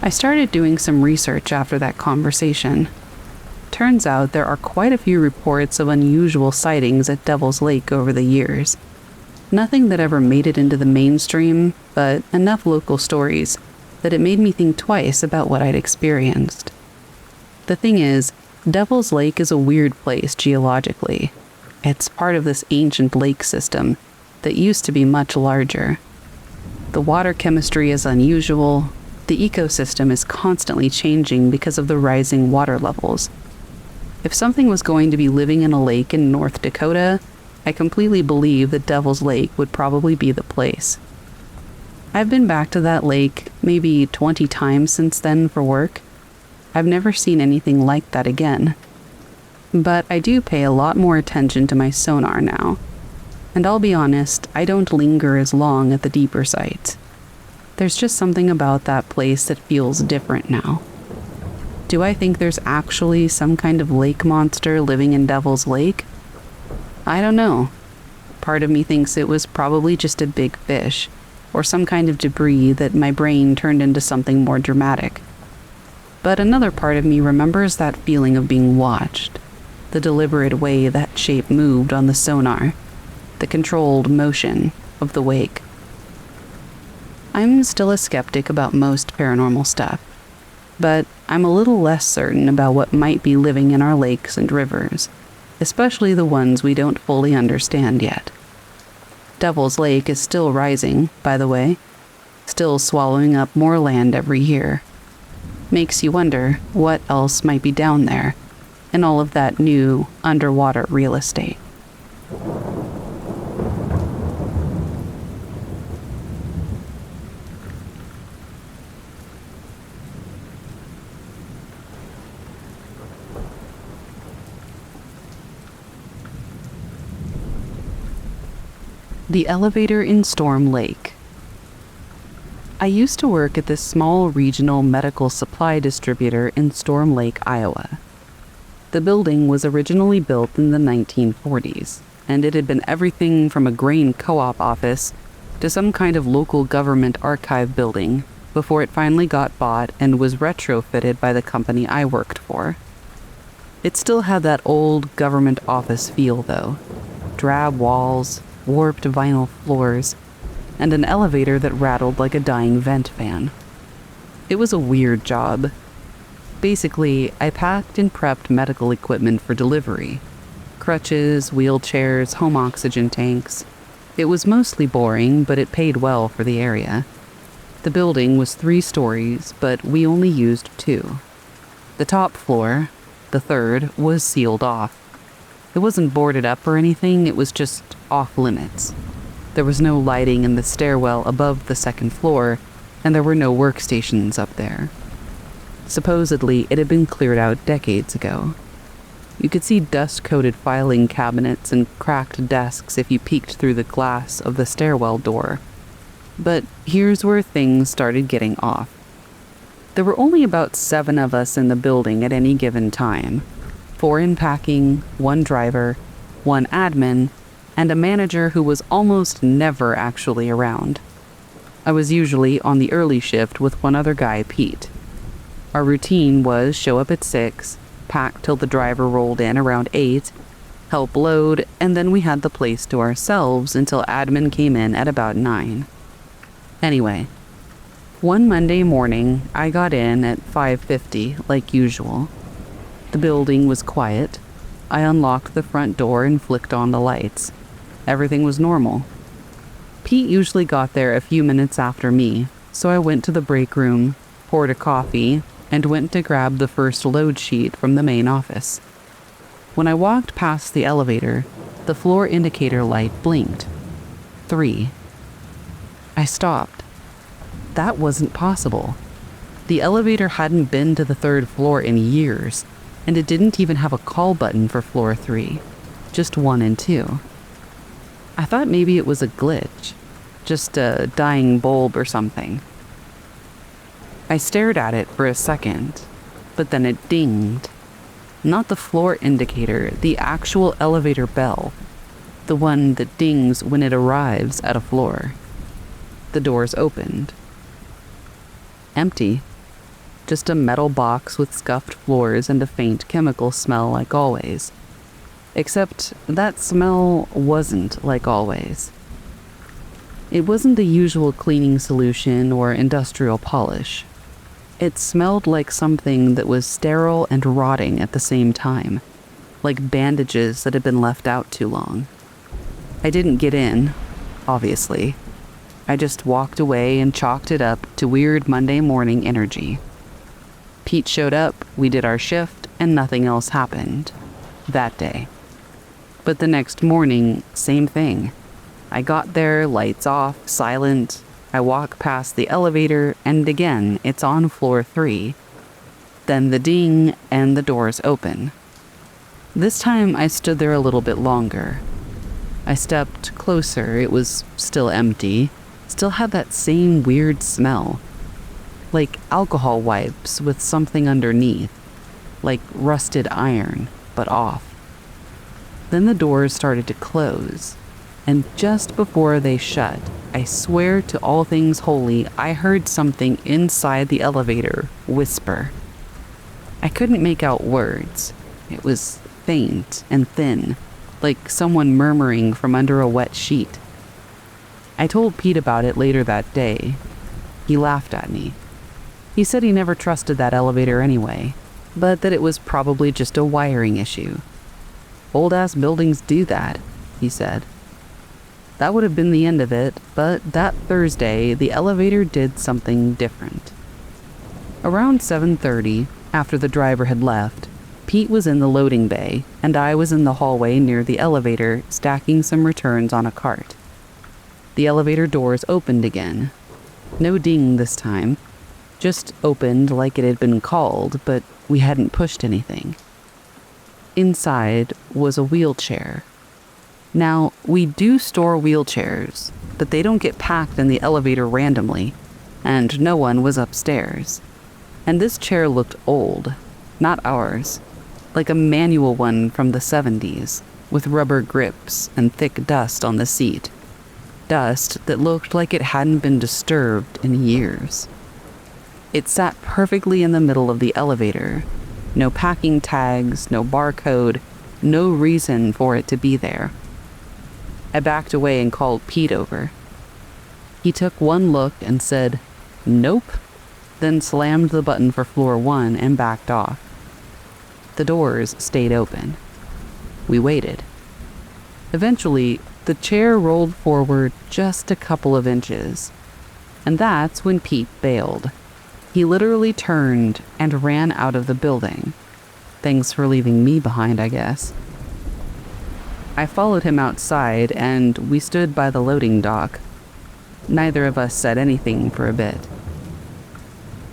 I started doing some research after that conversation. Turns out there are quite a few reports of unusual sightings at Devil's Lake over the years. Nothing that ever made it into the mainstream, but enough local stories that it made me think twice about what I'd experienced. The thing is, Devil's Lake is a weird place geologically. It's part of this ancient lake system that used to be much larger. The water chemistry is unusual. The ecosystem is constantly changing because of the rising water levels. If something was going to be living in a lake in North Dakota, I completely believe that Devil's Lake would probably be the place. I've been back to that lake maybe 20 times since then for work. I've never seen anything like that again. But I do pay a lot more attention to my sonar now. And I'll be honest, I don't linger as long at the deeper sites. There's just something about that place that feels different now. Do I think there's actually some kind of lake monster living in Devil's Lake? I don't know. Part of me thinks it was probably just a big fish, or some kind of debris that my brain turned into something more dramatic. But another part of me remembers that feeling of being watched, the deliberate way that shape moved on the sonar, the controlled motion of the wake. I'm still a skeptic about most paranormal stuff, but I'm a little less certain about what might be living in our lakes and rivers, especially the ones we don't fully understand yet. Devil's Lake is still rising, by the way, still swallowing up more land every year. Makes you wonder what else might be down there in all of that new underwater real estate. The elevator in Storm Lake. I used to work at this small regional medical supply distributor in Storm Lake, Iowa. The building was originally built in the 1940s, and it had been everything from a grain co-op office to some kind of local government archive building before it finally got bought and was retrofitted by the company I worked for. It still had that old government office feel, though. Drab walls, warped vinyl floors, and an elevator that rattled like a dying vent fan. It was a weird job. Basically, I packed and prepped medical equipment for delivery. Crutches, wheelchairs, home oxygen tanks. It was mostly boring, but it paid well for the area. The building was 3 stories, but we only used 2. The top floor, the third, was sealed off. It wasn't boarded up or anything, it was just off limits. There was no lighting in the stairwell above the second floor, and there were no workstations up there. Supposedly, it had been cleared out decades ago. You could see dust-coated filing cabinets and cracked desks if you peeked through the glass of the stairwell door. But here's where things started getting off. There were only about 7 of us in the building at any given time. 4 in packing, 1 driver, 1 admin, and a manager who was almost never actually around. I was usually on the early shift with 1 other guy, Pete. Our routine was show up at 6, pack till the driver rolled in around 8, help load, and then we had the place to ourselves until admin came in at about 9. Anyway, one Monday morning, I got in at 5:50 like usual. The building was quiet. I unlocked the front door and flicked on the lights. Everything was normal. Pete usually got there a few minutes after me, so I went to the break room, poured a coffee, and went to grab the first load sheet from the main office. When I walked past the elevator, the floor indicator light blinked. 3. I stopped. That wasn't possible. The elevator hadn't been to the 3rd floor in years, and it didn't even have a call button for floor 3, just 1 and 2. I thought maybe it was a glitch, just a dying bulb or something. I stared at it for a second, but then it dinged. Not the floor indicator, the actual elevator bell, the one that dings when it arrives at a floor. The doors opened. Empty. Just a metal box with scuffed floors and a faint chemical smell like always. Except that smell wasn't like always. It wasn't the usual cleaning solution or industrial polish. It smelled like something that was sterile and rotting at the same time, like bandages that had been left out too long. I didn't get in, obviously. I just walked away and chalked it up to weird Monday morning energy. Pete showed up, we did our shift, and nothing else happened that day. But the next morning, same thing. I got there, lights off, silent. I walk past the elevator, and again, it's on floor 3. Then the ding, and the doors open. This time, I stood there a little bit longer. I stepped closer. It was still empty, still had that same weird smell. Like alcohol wipes with something underneath, like rusted iron, but off. Then the doors started to close, and just before they shut, I swear to all things holy, I heard something inside the elevator whisper. I couldn't make out words. It was faint and thin, like someone murmuring from under a wet sheet. I told Pete about it later that day. He laughed at me. He said he never trusted that elevator anyway, but that it was probably just a wiring issue. Old-ass buildings do that, he said. That would have been the end of it, but that Thursday, the elevator did something different. Around 7:30, after the driver had left, Pete was in the loading bay, and I was in the hallway near the elevator stacking some returns on a cart. The elevator doors opened again. No ding this time. Just opened like it had been called, but we hadn't pushed anything. Inside was a wheelchair. Now, we do store wheelchairs, but they don't get packed in the elevator randomly, and no one was upstairs. And this chair looked old, not ours, like a manual one from the 70s, with rubber grips and thick dust on the seat. Dust that looked like it hadn't been disturbed in years. It sat perfectly in the middle of the elevator. No packing tags, no barcode, no reason for it to be there. I backed away and called Pete over. He took one look and said, "Nope," then slammed the button for floor 1 and backed off. The doors stayed open. We waited. Eventually, the chair rolled forward just a couple of inches, and that's when Pete bailed. He literally turned and ran out of the building. Thanks for leaving me behind, I guess. I followed him outside, and we stood by the loading dock. Neither of us said anything for a bit.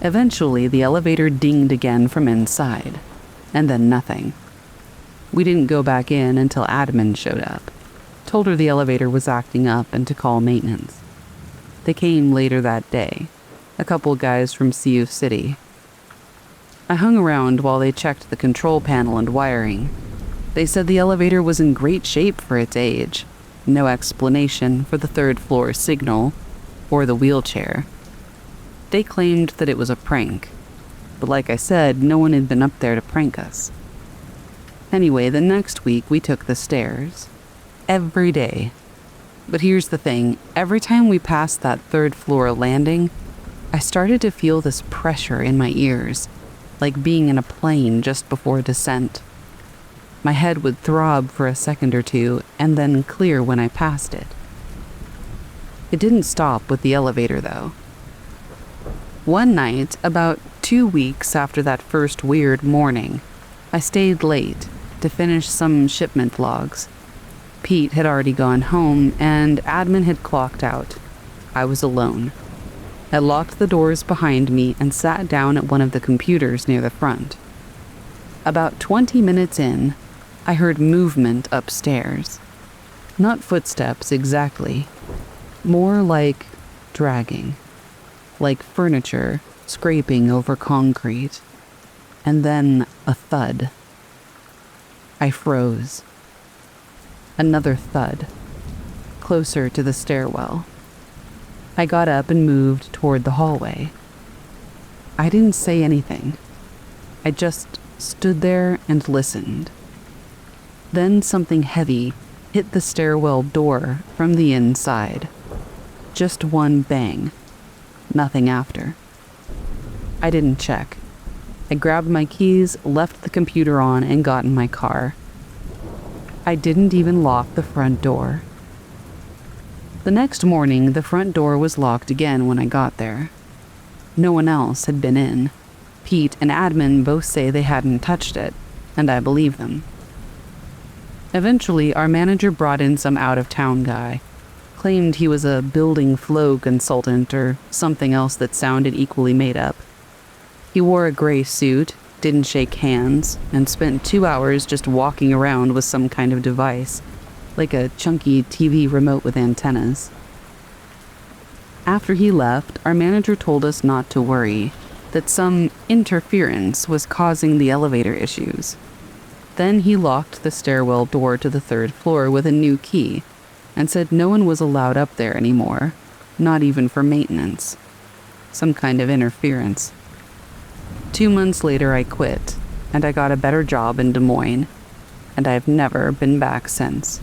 Eventually, the elevator dinged again from inside, and then nothing. We didn't go back in until admin showed up, told her the elevator was acting up and to call maintenance. They came later that day, a couple guys from Sioux City. I hung around while they checked the control panel and wiring. They said the elevator was in great shape for its age. No explanation for the third floor signal or the wheelchair. They claimed that it was a prank, but like I said, no one had been up there to prank us. Anyway, the next week we took the stairs. Every day. But here's the thing, every time we passed that third floor landing, I started to feel this pressure in my ears, like being in a plane just before descent. My head would throb for a second or two, and then clear when I passed it. It didn't stop with the elevator, though. One night, about 2 weeks after that first weird morning, I stayed late to finish some shipment logs. Pete had already gone home, and admin had clocked out. I was alone. I locked the doors behind me and sat down at one of the computers near the front. About 20 minutes in, I heard movement upstairs. Not footsteps exactly. More like dragging. Like furniture scraping over concrete. And then a thud. I froze. Another thud. Closer to the stairwell. I got up and moved toward the hallway. I didn't say anything. I just stood there and listened. Then something heavy hit the stairwell door from the inside. Just one bang. Nothing after. I didn't check. I grabbed my keys, left the computer on, and got in my car. I didn't even lock the front door. The next morning, the front door was locked again when I got there. No one else had been in. Pete and admin both say they hadn't touched it, and I believe them. Eventually, our manager brought in some out-of-town guy. Claimed he was a building flow consultant or something else that sounded equally made up. He wore a gray suit, didn't shake hands, and spent 2 hours just walking around with some kind of device, like a chunky TV remote with antennas. After he left, our manager told us not to worry, that some interference was causing the elevator issues. Then he locked the stairwell door to the third floor with a new key, and said no one was allowed up there anymore, not even for maintenance. Some kind of interference. 2 months later, I quit, and I got a better job in Des Moines, and I've never been back since.